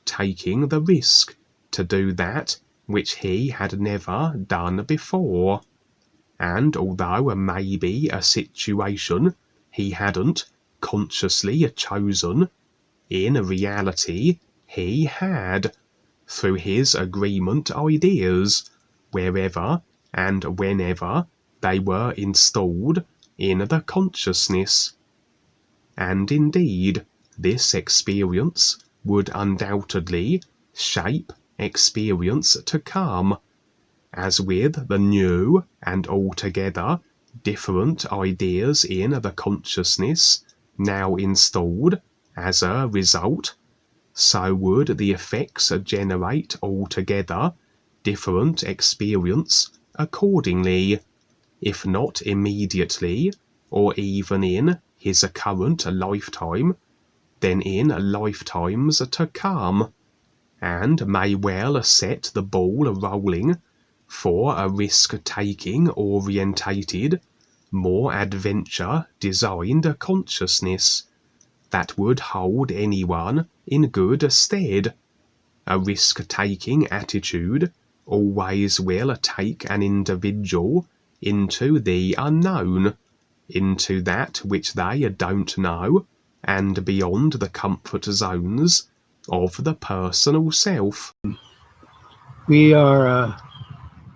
taking the risk to do that which he had never done before. And although maybe a situation he hadn't consciously chosen, in reality he had, through his agreement ideas, wherever and whenever they were installed in the consciousness. And indeed, this experience would undoubtedly shape experience to come, as with the new and altogether different ideas in the consciousness now installed as a result, so would the effects generate altogether different experience accordingly, if not immediately or even in his current lifetime, then in lifetimes to come, and may well set the ball rolling for a risk-taking orientated, more adventure-designed consciousness that would hold anyone in good stead. A risk-taking attitude always will take an individual into the unknown, into that which they don't know, and beyond the comfort zones of the personal self. We are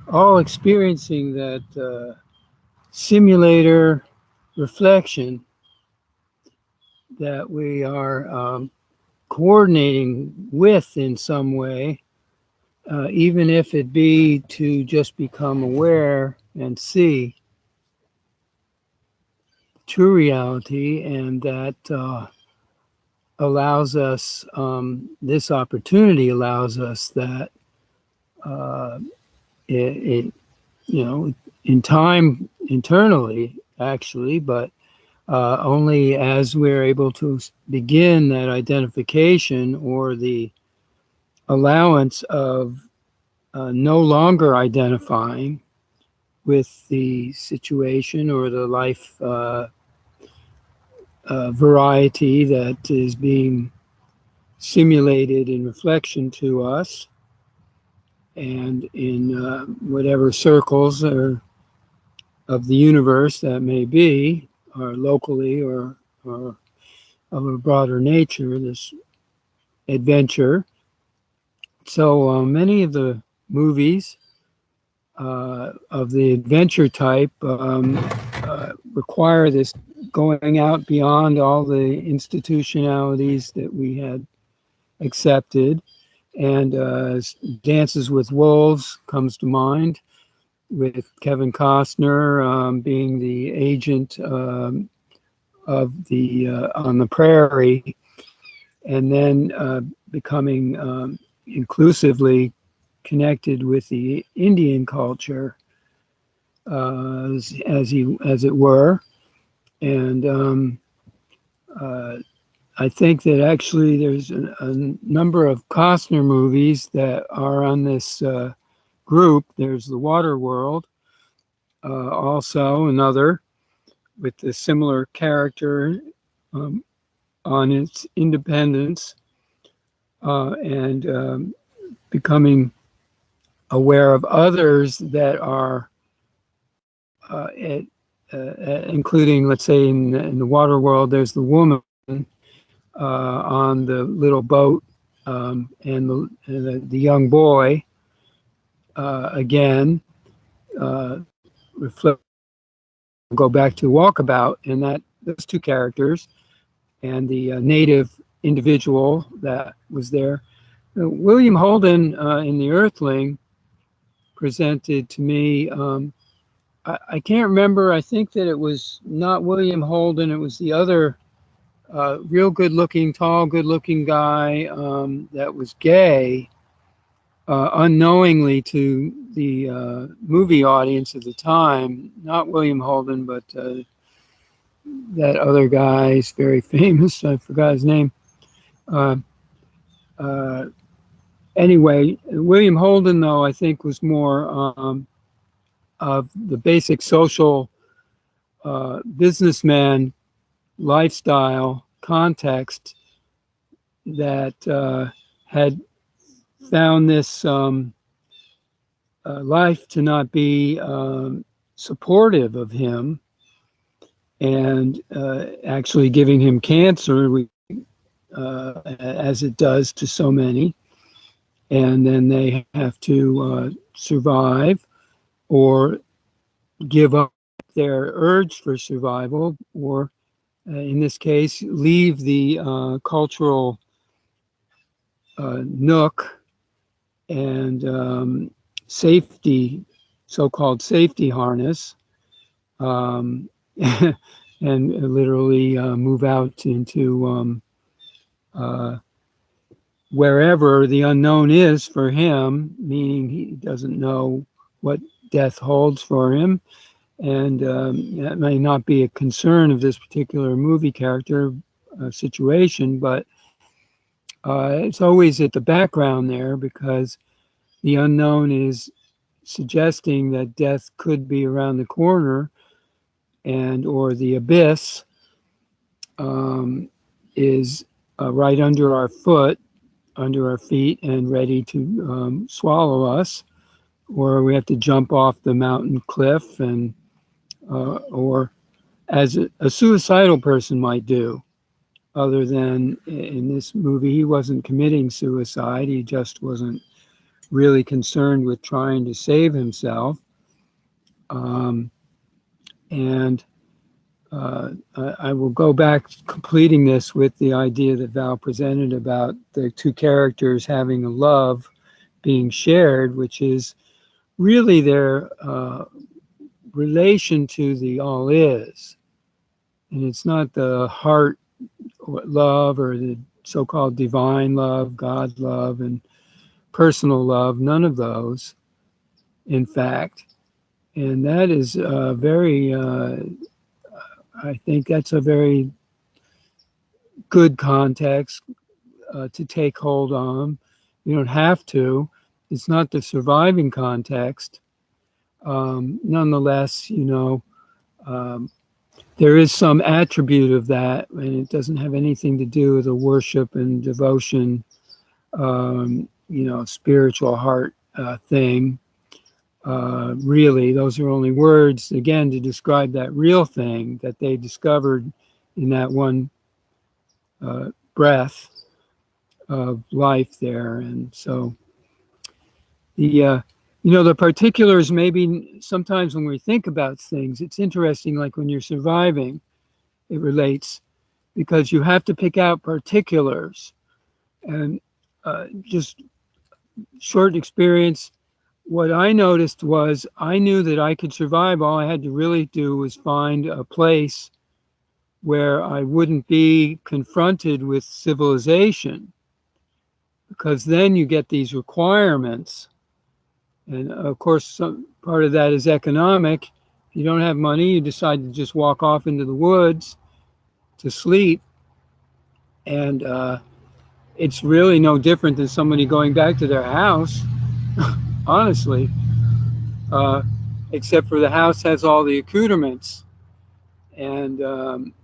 all experiencing that simulator reflection that we are coordinating with in some way, even if it be to just become aware and see true reality, and that allows us, this opportunity allows us that it, you know, in time internally, actually, but only as we're able to begin that identification or the allowance of no longer identifying with the situation or the life variety that is being simulated in reflection to us, and in whatever circles or of the universe that may be, or locally or of a broader nature, this adventure. So many of the movies of the adventure type require this going out beyond all the institutionalities that we had accepted. And Dances with Wolves comes to mind, with Kevin Costner being the agent of the on the prairie, and then becoming inclusively connected with the Indian culture, as it were. And I think that actually there's a number of Costner movies that are on this group. There's The Water World, also another with a similar character on its independence and becoming aware of others that are including, let's say, in the Water World, there's the woman on the little boat, and the young boy, again, reflect, go back to Walkabout, and that those two characters, and the native individual that was there. William Holden in The Earthling presented to me, I can't remember, I think that it was not William Holden, it was the other real good-looking, tall, good-looking guy that was gay, unknowingly to the movie audience at the time. Not William Holden, but that other guy is very famous. I forgot his name. anyway, William Holden, though, I think was more of the basic social businessman lifestyle context that had found this life to not be supportive of him, and actually giving him cancer, as it does to so many. And then they have to survive or give up their urge for survival, or in this case, leave the cultural nook and safety, so-called safety harness, and literally move out into wherever the unknown is for him, meaning he doesn't know what death holds for him. And that may not be a concern of this particular movie character situation, but it's always at the background there, because the unknown is suggesting that death could be around the corner, and or the abyss is right under our feet and ready to swallow us, or we have to jump off the mountain cliff, and or as a suicidal person might do. Other than in this movie, he wasn't committing suicide, he just wasn't really concerned with trying to save himself. And I will go back completing this with the idea that Val presented about the two characters having a love being shared, which is really their relation to the all is. And it's not the heart love or the so-called divine love, God love, and personal love, none of those, in fact. And that is very, I think that's a very good context to take hold on. You don't have to. It's not the surviving context. Nonetheless, there is some attribute of that, and it doesn't have anything to do with the worship and devotion, spiritual heart thing. Really, those are only words, again, to describe that real thing that they discovered in that one breath of life there. And so the particulars, maybe sometimes when we think about things, it's interesting, like when you're surviving, it relates, because you have to pick out particulars. And just short experience, what I noticed was I knew that I could survive. All I had to really do was find a place where I wouldn't be confronted with civilization, because then you get these requirements. And of course, some part of that is economic. If you don't have money, you decide to just walk off into the woods to sleep. And it's really no different than somebody going back to their house, honestly, except for the house has all the accoutrements. And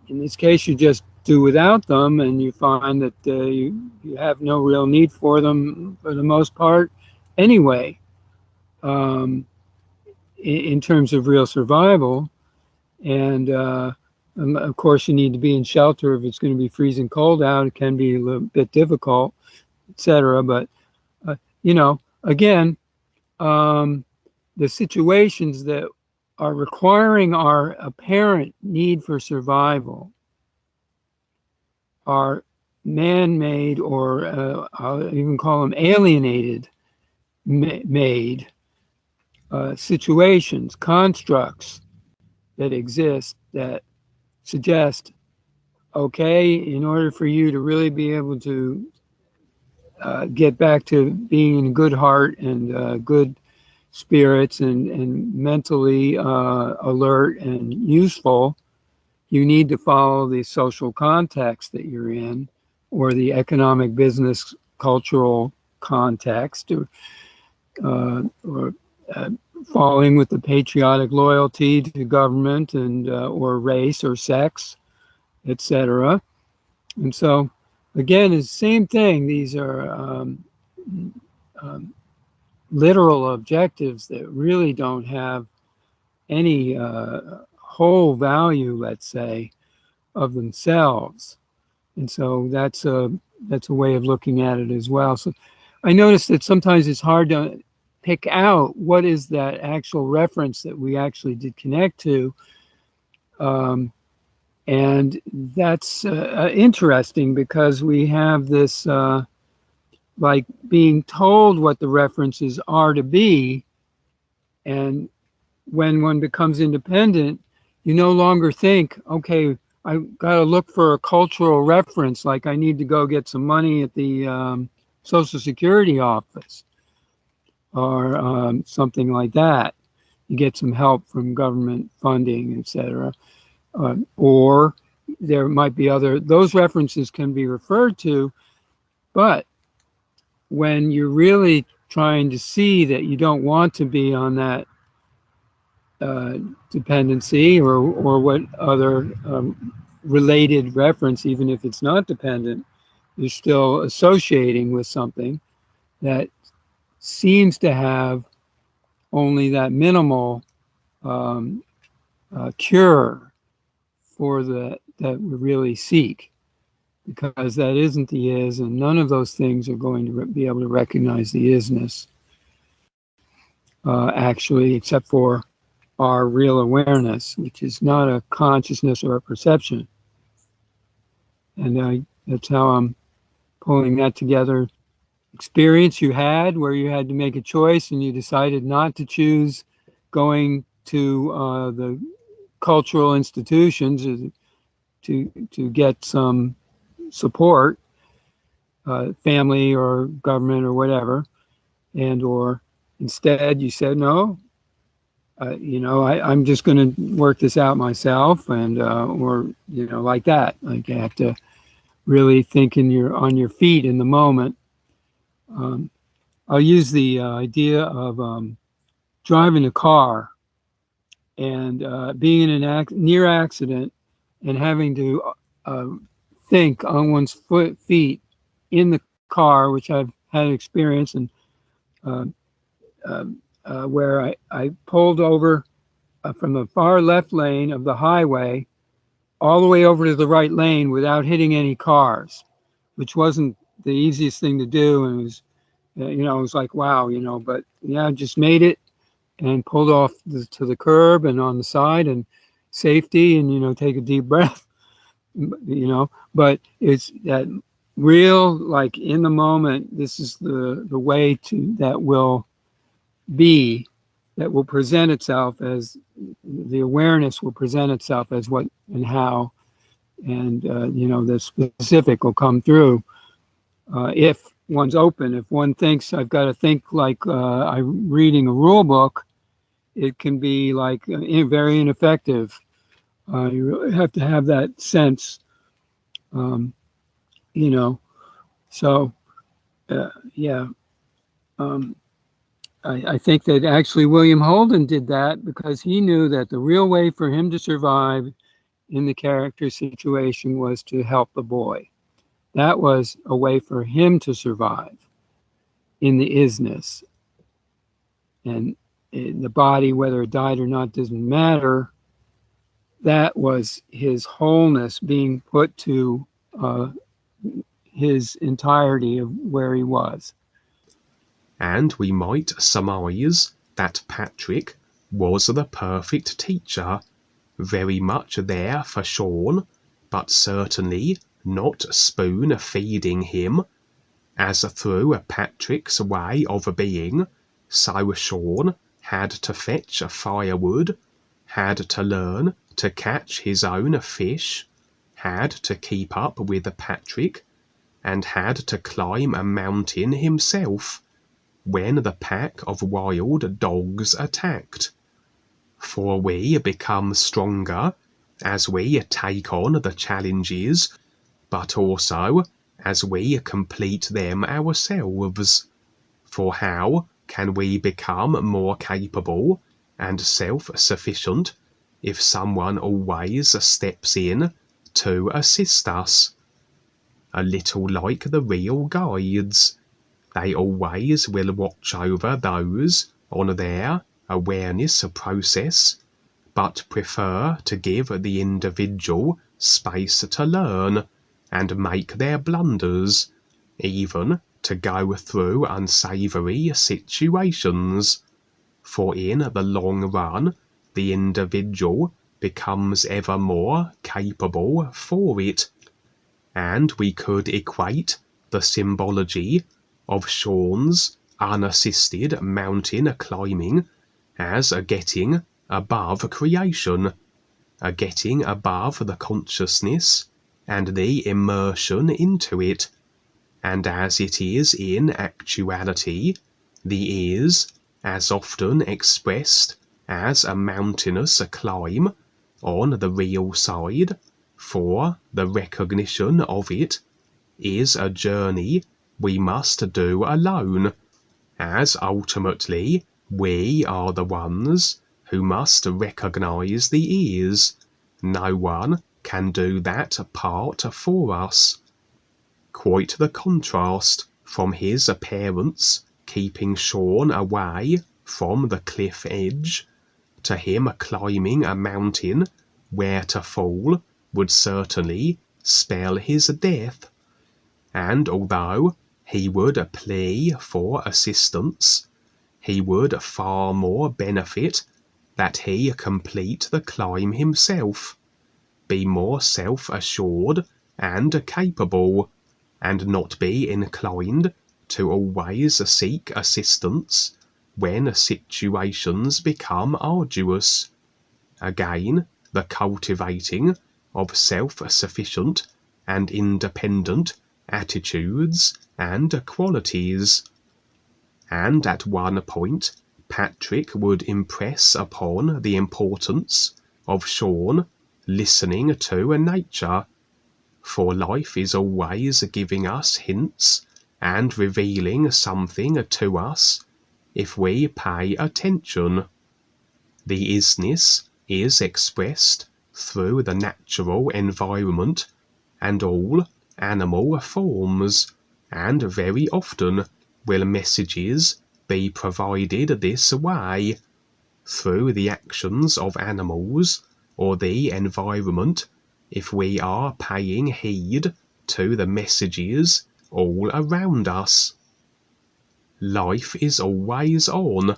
in this case, you just do without them, and you find that you have no real need for them for the most part anyway, in terms of real survival. And of course, you need to be in shelter if it's going to be freezing cold out. It can be a little bit difficult, etc. But, again, the situations that are requiring our apparent need for survival are man-made, or I'll even call them alienated made situations, constructs that exist that suggest, okay, in order for you to really be able to get back to being in good heart and good spirits and mentally alert and useful, you need to follow the social context that you're in, or the economic business cultural context, or falling with the patriotic loyalty to government and or race or sex, etc. And so, again, it's the same thing. These are literal objectives that really don't have any whole value, let's say, of themselves. And so that's a way of looking at it as well. So I noticed that sometimes it's hard to pick out what is that actual reference that we actually did connect to. And that's interesting because we have this like being told what the references are to be. And when one becomes independent, you no longer think, okay, I got to look for a cultural reference, like I need to go get some money at the Social Security office or something like that. You get some help from government funding, etc. Or there might be those references can be referred to, but when you're really trying to see that you don't want to be on that dependency or what other related reference, even if it's not dependent, you're still associating with something that seems to have only that minimal cure for that we really seek, because that isn't the is, and none of those things are going to be able to recognize the isness actually, except for our real awareness, which is not a consciousness or a perception. And that's how I'm pulling that together. Experience you had where you had to make a choice and you decided not to choose going to the cultural institutions to get some support, family or government or whatever, and or instead you said no. I'm just going to work this out myself, and or like that. Like you have to really think on your feet in the moment. I'll use the idea of driving a car and being in an near accident and having to think on one's feet in the car, which I've had experience and where I pulled over from the far left lane of the highway all the way over to the right lane without hitting any cars, which wasn't the easiest thing to do. And it was, it was like, wow, but yeah, I just made it and pulled off to the curb and on the side and safety and, take a deep breath, but it's that real, like in the moment, this is the way that will be, that will present itself as the awareness will present itself as what and how, and the specific will come through if one's open. If one thinks I've got to think like I'm reading a rule book, it can be like very ineffective. You really have to have that sense, so yeah. I think that actually William Holden did that because he knew that the real way for him to survive in the character situation was to help the boy. That was a way for him to survive in the isness. And in the body, whether it died or not, doesn't matter. That was his wholeness being put to his entirety of where he was. And we might surmise that Patrick was the perfect teacher, very much there for Shawn, but certainly not spoon-feeding him, as through Patrick's way of being, so Shawn had to fetch firewood, had to learn to catch his own fish, had to keep up with Patrick, and had to climb a mountain himself when the pack of wild dogs attacked. For we become stronger as we take on the challenges, but also as we complete them ourselves. For how can we become more capable and self-sufficient if someone always steps in to assist us? A little like the real guides. They always will watch over those on their awareness process, but prefer to give the individual space to learn and make their blunders, even to go through unsavory situations. For in the long run, the individual becomes ever more capable for it. And we could equate the symbology of Shawn's unassisted mountain climbing as a getting above creation, a getting above the consciousness and the immersion into it, and as it is in actuality, the is as often expressed as a mountainous climb on the real side, for the recognition of it is a journey we must do alone, as ultimately we are the ones who must recognize the is. No one can do that part for us. Quite the contrast from his parents keeping Shawn away from the cliff edge, to him climbing a mountain where to fall would certainly spell his death. And although he would plea for assistance, he would far more benefit that he complete the climb himself, be more self-assured and capable, and not be inclined to always seek assistance when situations become arduous. Again, the cultivating of self-sufficient and independent attitudes and qualities. And at one point, Patrick would impress upon the importance of Shawn listening to nature, for life is always giving us hints and revealing something to us if we pay attention. The isness is expressed through the natural environment and all animal forms, and very often will messages be provided this way, through the actions of animals or the environment, if we are paying heed to the messages all around us. Life is always on.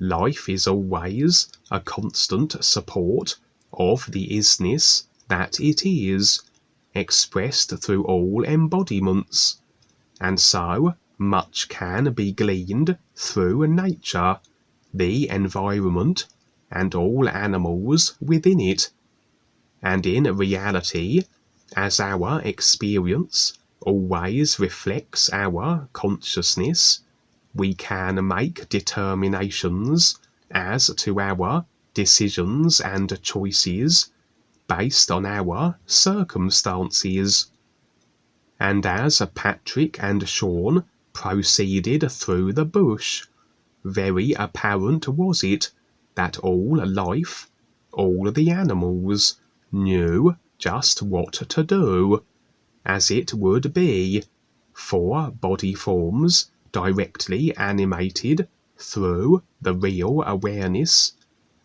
Life is always a constant support of the isness that it is, expressed through all embodiments, and so much can be gleaned through nature, the environment, and all animals within it. And in reality, as our experience always reflects our consciousness, we can make determinations as to our decisions and choices based on our circumstances. And as Patrick and Shawn proceeded through the bush, very apparent was it that all life, all the animals, knew just what to do, as it would be, for body forms directly animated through the real awareness,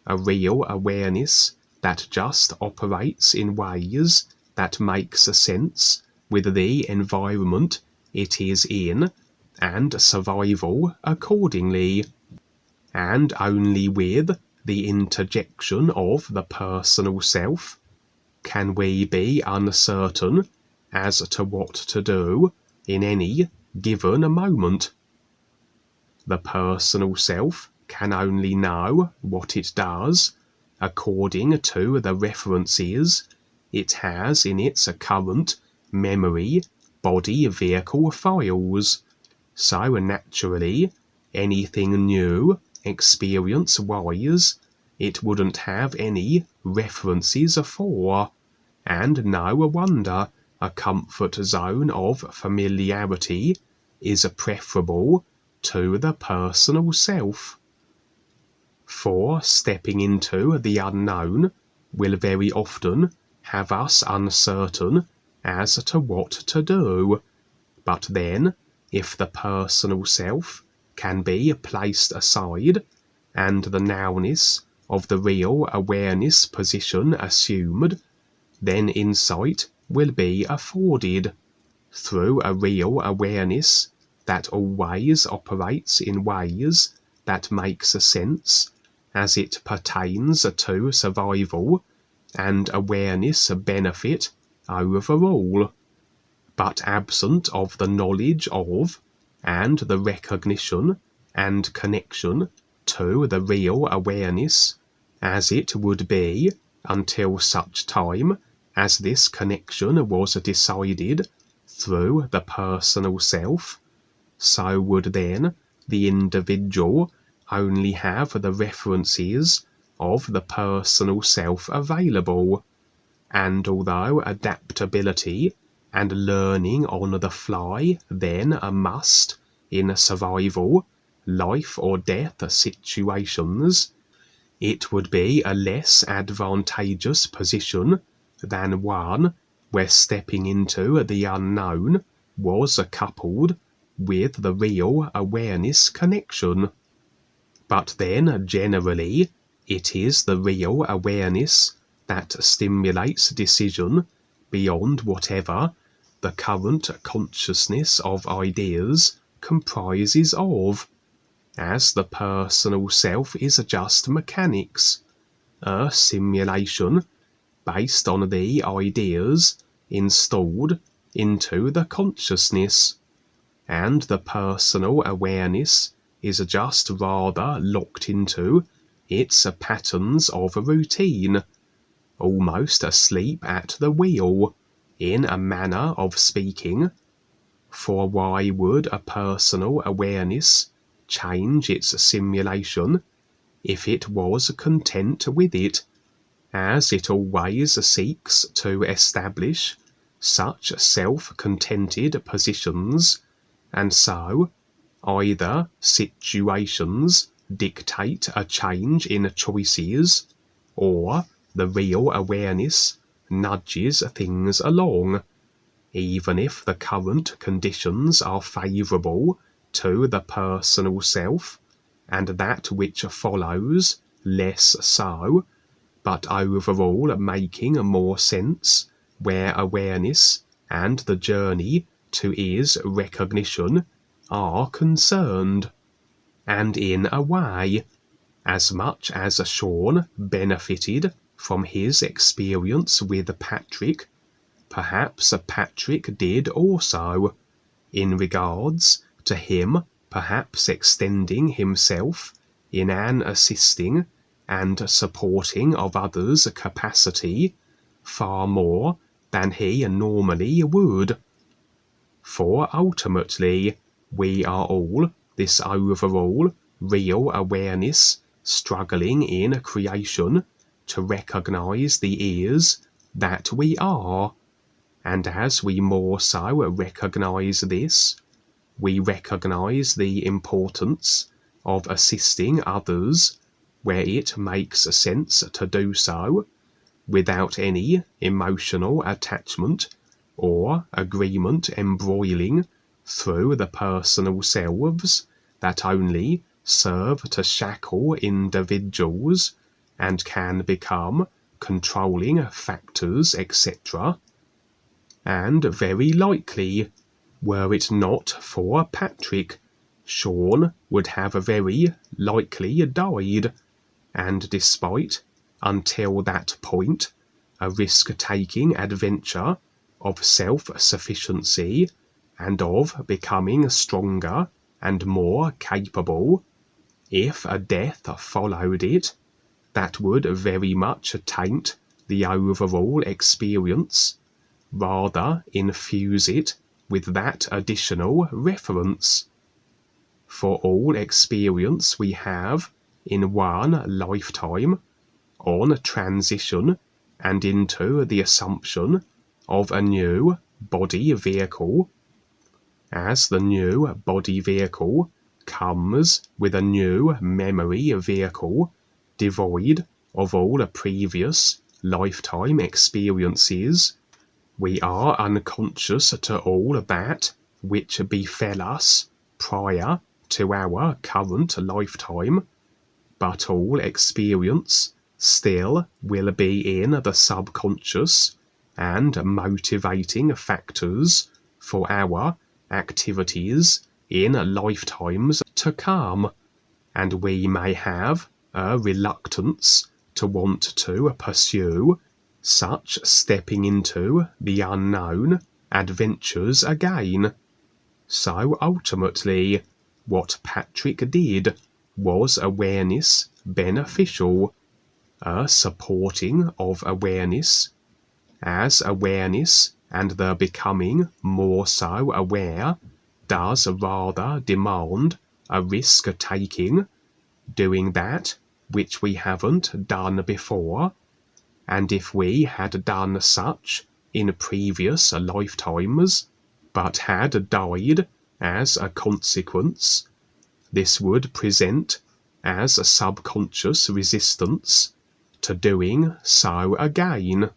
a real awareness that just operates in ways that makes sense with the environment it is in, and survival accordingly. And only with the interjection of the personal self can we be uncertain as to what to do in any given moment. The personal self can only know what it does according to the references it has in its current memory body vehicle files. So naturally, anything new experience-wise it wouldn't have any references for, and no wonder a comfort zone of familiarity is preferable to the personal self. For stepping into the unknown will very often have us uncertain as to what to do, but then, if the personal self can be placed aside, and the nowness of the real awareness position assumed, then insight will be afforded, through a real awareness that always operates in ways that makes sense as it pertains to survival and awareness benefit overall, but absent of the knowledge of and the recognition and connection to the real awareness as it would be until such time as this connection was decided through the personal self, so would then the individual only have the references of the personal self available, and although adaptability and learning on the fly then a must in survival, life or death situations, it would be a less advantageous position than one where stepping into the unknown was coupled with the real awareness connection. But then generally it is the real awareness that stimulates decision beyond whatever the current consciousness of ideas comprises of, as the personal self is just mechanics, a simulation based on the ideas installed into the consciousness, and the personal awareness is just rather locked into its patterns of routine, almost asleep at the wheel, in a manner of speaking. For why would a personal awareness change its simulation if it was content with it, as it always seeks to establish such self-contented positions, and so either situations dictate a change in choices, or the real awareness nudges things along, even if the current conditions are favourable to the personal self, and that which follows less so, but overall making more sense where awareness and the journey to is recognition are concerned. And in a way, as much as Shawn benefited from his experience with Patrick, perhaps Patrick did also, in regards to him perhaps extending himself in an assisting and supporting of others' capacity far more than he normally would. For ultimately we are all this overall real awareness struggling in creation to recognize the ears that we are, and as we more so recognize this, we recognize the importance of assisting others where it makes sense to do so, without any emotional attachment or agreement embroiling through the personal selves that only serve to shackle individuals and can become controlling factors, etc. And very likely, were it not for Patrick, Shawn would have very likely died, and despite, until that point, a risk-taking adventure of self-sufficiency and of becoming stronger and more capable, if a death followed it, that would very much taint the overall experience, rather infuse it with that additional reference. For all experience we have in one lifetime on transition and into the assumption of a new body vehicle, as the new body vehicle comes with a new memory vehicle devoid of all previous lifetime experiences, we are unconscious to all that which befell us prior to our current lifetime, but all experience still will be in the subconscious and motivating factors for our activities in lifetimes to come, and we may have a reluctance to want to pursue such stepping into the unknown adventures again. So ultimately, what Patrick did was awareness beneficial, a supporting of awareness, as awareness and the becoming more so aware does rather demand a risk taking, doing that which we haven't done before, and if we had done such in previous lifetimes but had died as a consequence, this would present as a subconscious resistance to doing so again.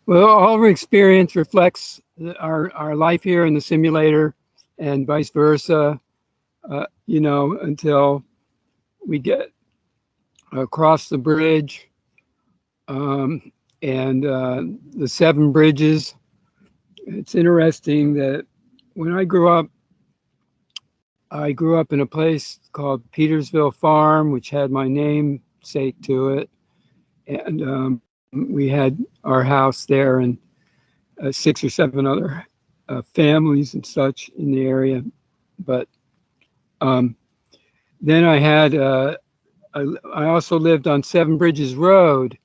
Well, all of our experience reflects our life here in the simulator and vice versa, until we get across the bridge and the 7 bridges. It's interesting that when I grew up in a place called Petersville Farm, which had my namesake to it. And we had our house there and 6 or 7 other families and such in the area. But then I also lived on 7 Bridges Road.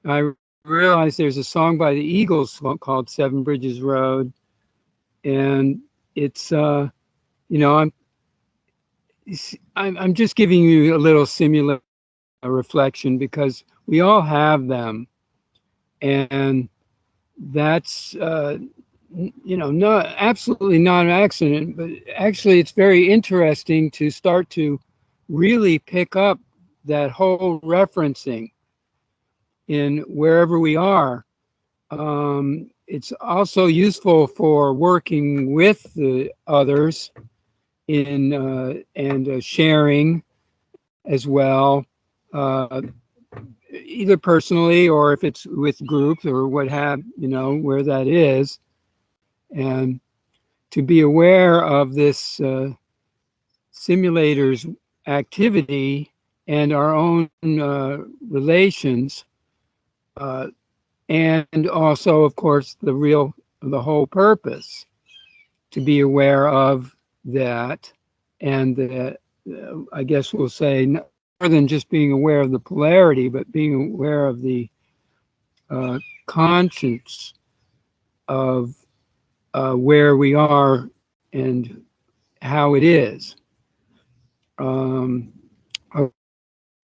I realized there's a song by the Eagles called 7 Bridges Road. And it's, I'm just giving you a little simulator reflection because we all have them, and that's absolutely not an accident, but actually it's very interesting to start to really pick up that whole referencing in wherever we are. It's also useful for working with the others in and sharing as well, either personally or if it's with groups or what have, where that is. And to be aware of this simulator's activity and our own relations, and also, of course, the whole purpose, to be aware of that, and I guess we'll say more than just being aware of the polarity, but being aware of the conscience of where we are and how it is.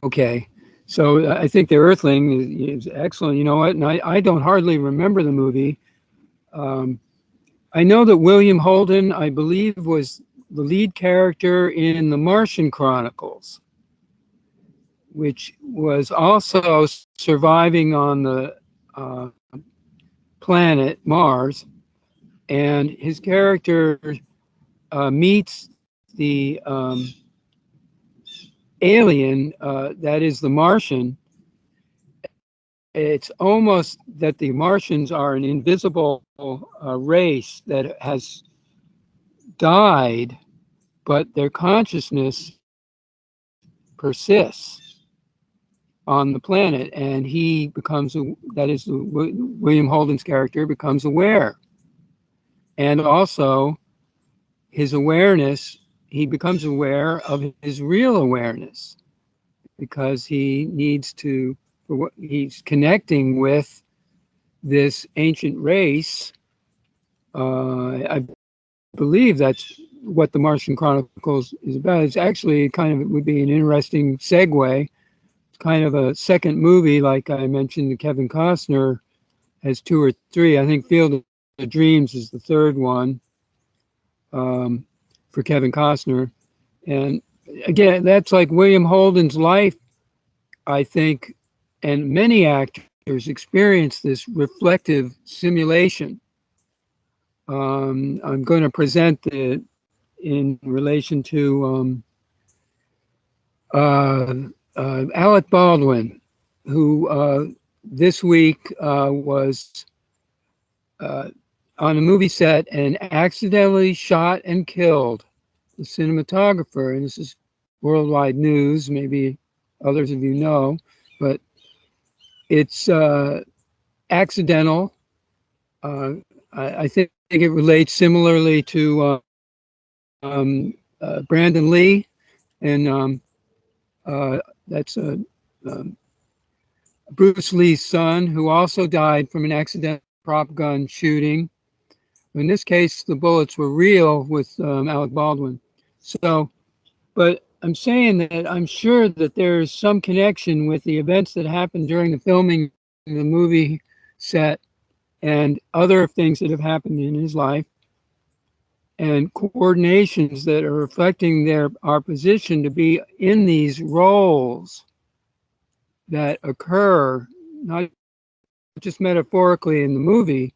Okay, so I think the Earthling is excellent. You know what? And I don't hardly remember the movie. I know that William Holden, I believe, was the lead character in the Martian Chronicles, which was also surviving on the planet Mars. And his character meets the alien, that is the Martian. It's almost that the Martians are an invisible race that has died, but their consciousness persists on the planet, and he becomes, William Holden's character becomes aware. And also his awareness, he becomes aware of his real awareness, because he needs to, he's connecting with this ancient race. I believe that's what the Martian Chronicles is about. It's actually it would be an interesting segue. It's kind of a second movie, like I mentioned, Kevin Costner has 2 or 3. I think Field of Dreams is the third one, for Kevin Costner. And again, that's like William Holden's life, I think, and many actors experience this reflective simulation. I'm going to present it in relation to Alec Baldwin, who this week was on a movie set and accidentally shot and killed the cinematographer. And this is worldwide news, maybe others of you know, but it's accidental. I think it relates similarly to Brandon Lee, and that's Bruce Lee's son, who also died from an accidental prop gun shooting. In this case, the bullets were real with Alec Baldwin. So, but I'm saying that I'm sure that there's some connection with the events that happened during the filming of the movie set and other things that have happened in his life, and coordinations that are reflecting our position to be in these roles that occur, not just metaphorically in the movie,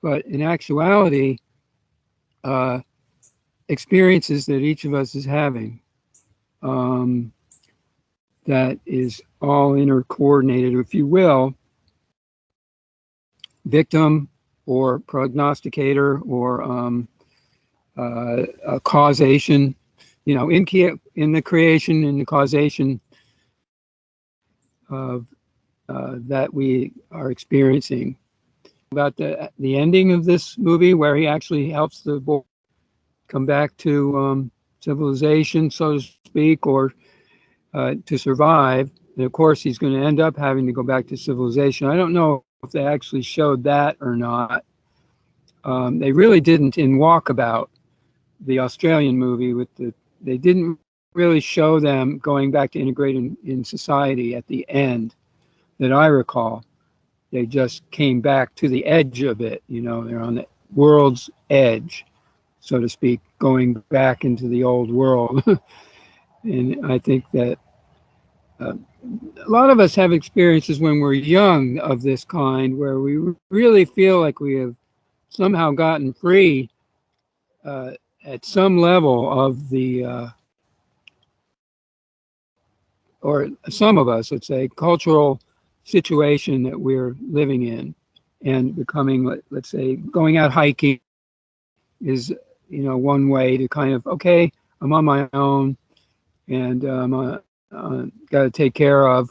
but in actuality, experiences that each of us is having. That is all intercoordinated, if you will, victim or prognosticator or causation, in the creation and the causation of that we are experiencing. About the ending of this movie, where he actually helps the boy come back to civilization, so to speak, or to survive. And of course, he's going to end up having to go back to civilization. I don't know if they actually showed that or not. They really didn't in Walkabout, the Australian movie. They didn't really show them going back to integrate in society at the end, that I recall. They just came back to the edge of it. They're on the world's edge, so to speak, going back into the old world. And I think that a lot of us have experiences when we're young of this kind, where we really feel like we have somehow gotten free at some level of the, or some of us, let's say, cultural situation that we're living in, and becoming, let's say, going out hiking is, one way to kind of, okay, I'm on my own, and got to take care of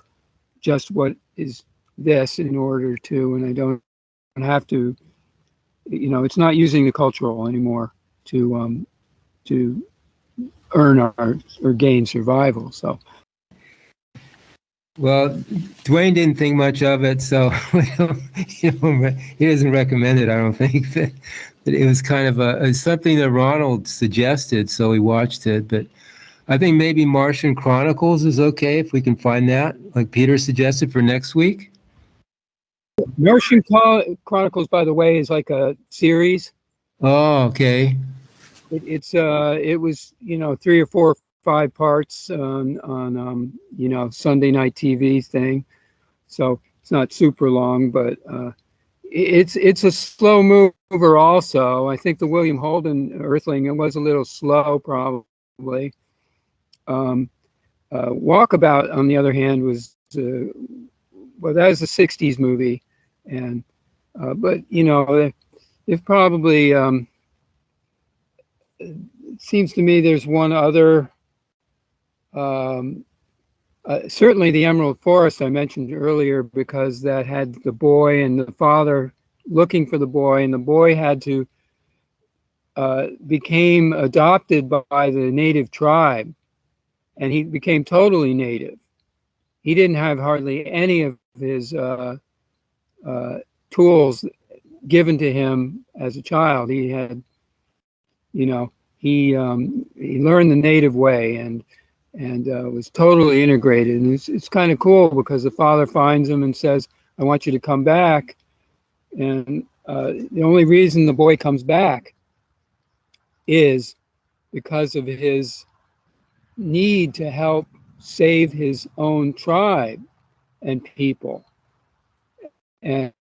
just what is this in order to, and I don't have to, it's not using the cultural anymore to earn or gain survival. So. Well, Dwayne didn't think much of it, so he doesn't recommend it. I don't think that it was kind of something that Ronald suggested, so we watched it. But I think maybe Martian Chronicles is okay if we can find that, like Peter suggested, for next week. Martian Chronicles, by the way, is like a series. Oh, okay. It was 3 or 4 or 5 parts on Sunday night TV thing, so it's not super long, but it's a slow mover also. I think the William Holden Earthling, it was a little slow probably. Walkabout, on the other hand, was well, that was a 60s movie, and but they've probably it seems to me there's one other, certainly the Emerald Forest I mentioned earlier, because that had the boy and the father looking for the boy, and the boy had to became adopted by the native tribe, and he became totally native. He didn't have hardly any of his tools given to him as a child. He had, he learned the native way and was totally integrated. And it's kind of cool because the father finds him and says, "I want you to come back." And The only reason the boy comes back is because of his need to help save his own tribe and people. And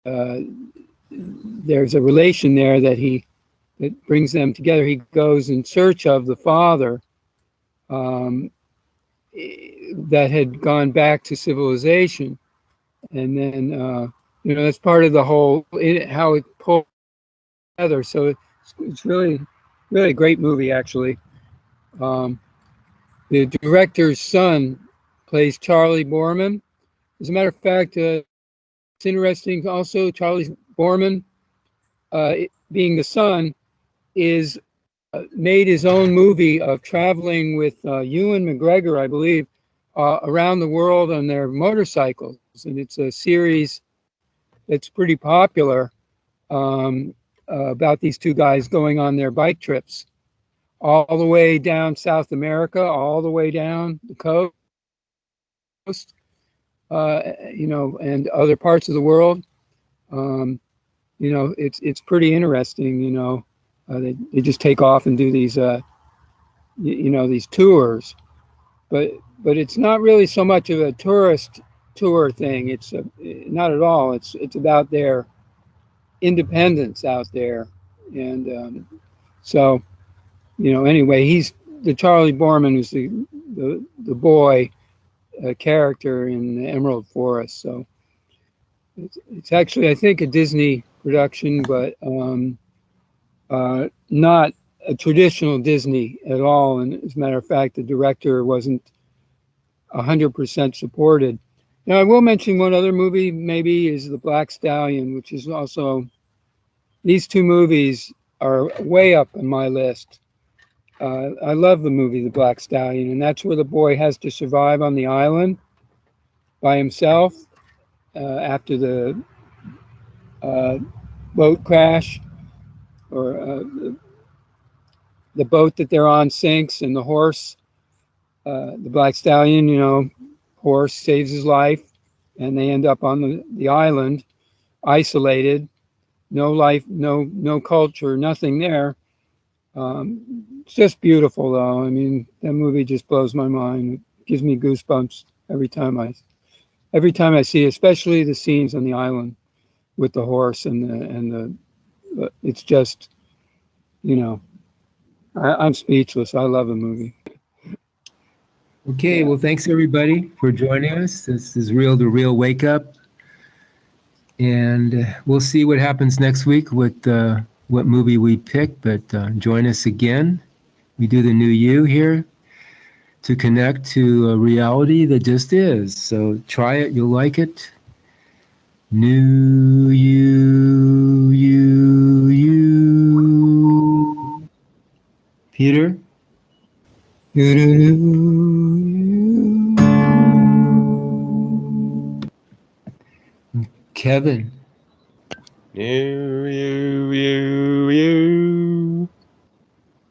there's a relation there that brings them together. He goes in search of the father that had gone back to civilization. And then, that's part of the whole, how it pulled together. So it's really, really a great movie, actually. The director's son plays Charlie Borman. As a matter of fact, it's interesting also, Charlie Borman, being the son, is made his own movie of traveling with Ewan McGregor, I believe, around the world on their motorcycles. And it's a series that's pretty popular about these two guys going on their bike trips all the way down South America, all the way down the coast, and other parts of the world. It's pretty interesting. They just take off and do these these tours, but it's not really so much of a tourist tour thing. It's not at all. It's about their independence out there, and so anyway, he's the Charlie Borman, who's the boy character in the Emerald Forest. So it's actually, I think, a Disney production, but not a traditional Disney at all. And as a matter of fact, the director wasn't 100% supported. Now, I will mention one other movie, maybe, is The Black Stallion, which is also, these two movies are way up on my list. I love the movie The Black Stallion, and that's where the boy has to survive on the island by himself after the boat crash, or the boat that they're on sinks, and the horse, the Black Stallion, horse saves his life, and they end up on the island, isolated, no life, no culture, nothing there. It's just beautiful, though. I mean, that movie just blows my mind. It gives me goosebumps every time I see it, especially the scenes on the island with the horse and the it's just, I'm speechless. I love the movie. Okay, well, thanks everybody for joining us. This is Reel to Reel Wake Up. And we'll see what happens next week with what movie we pick, but join us again. We do the NUUU here to connect to a reality that just is. So try it, you'll like it. NUUU. Peter? Kevin? You.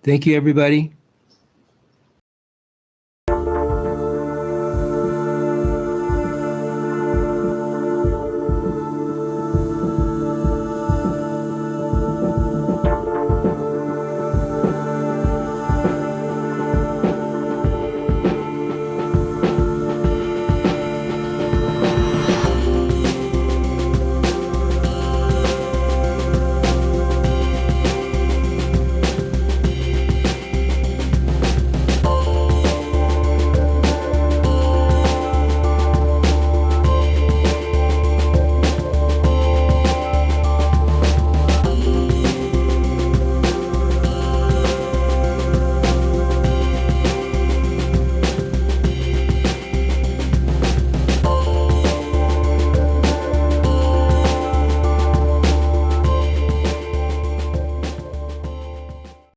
Thank you, everybody.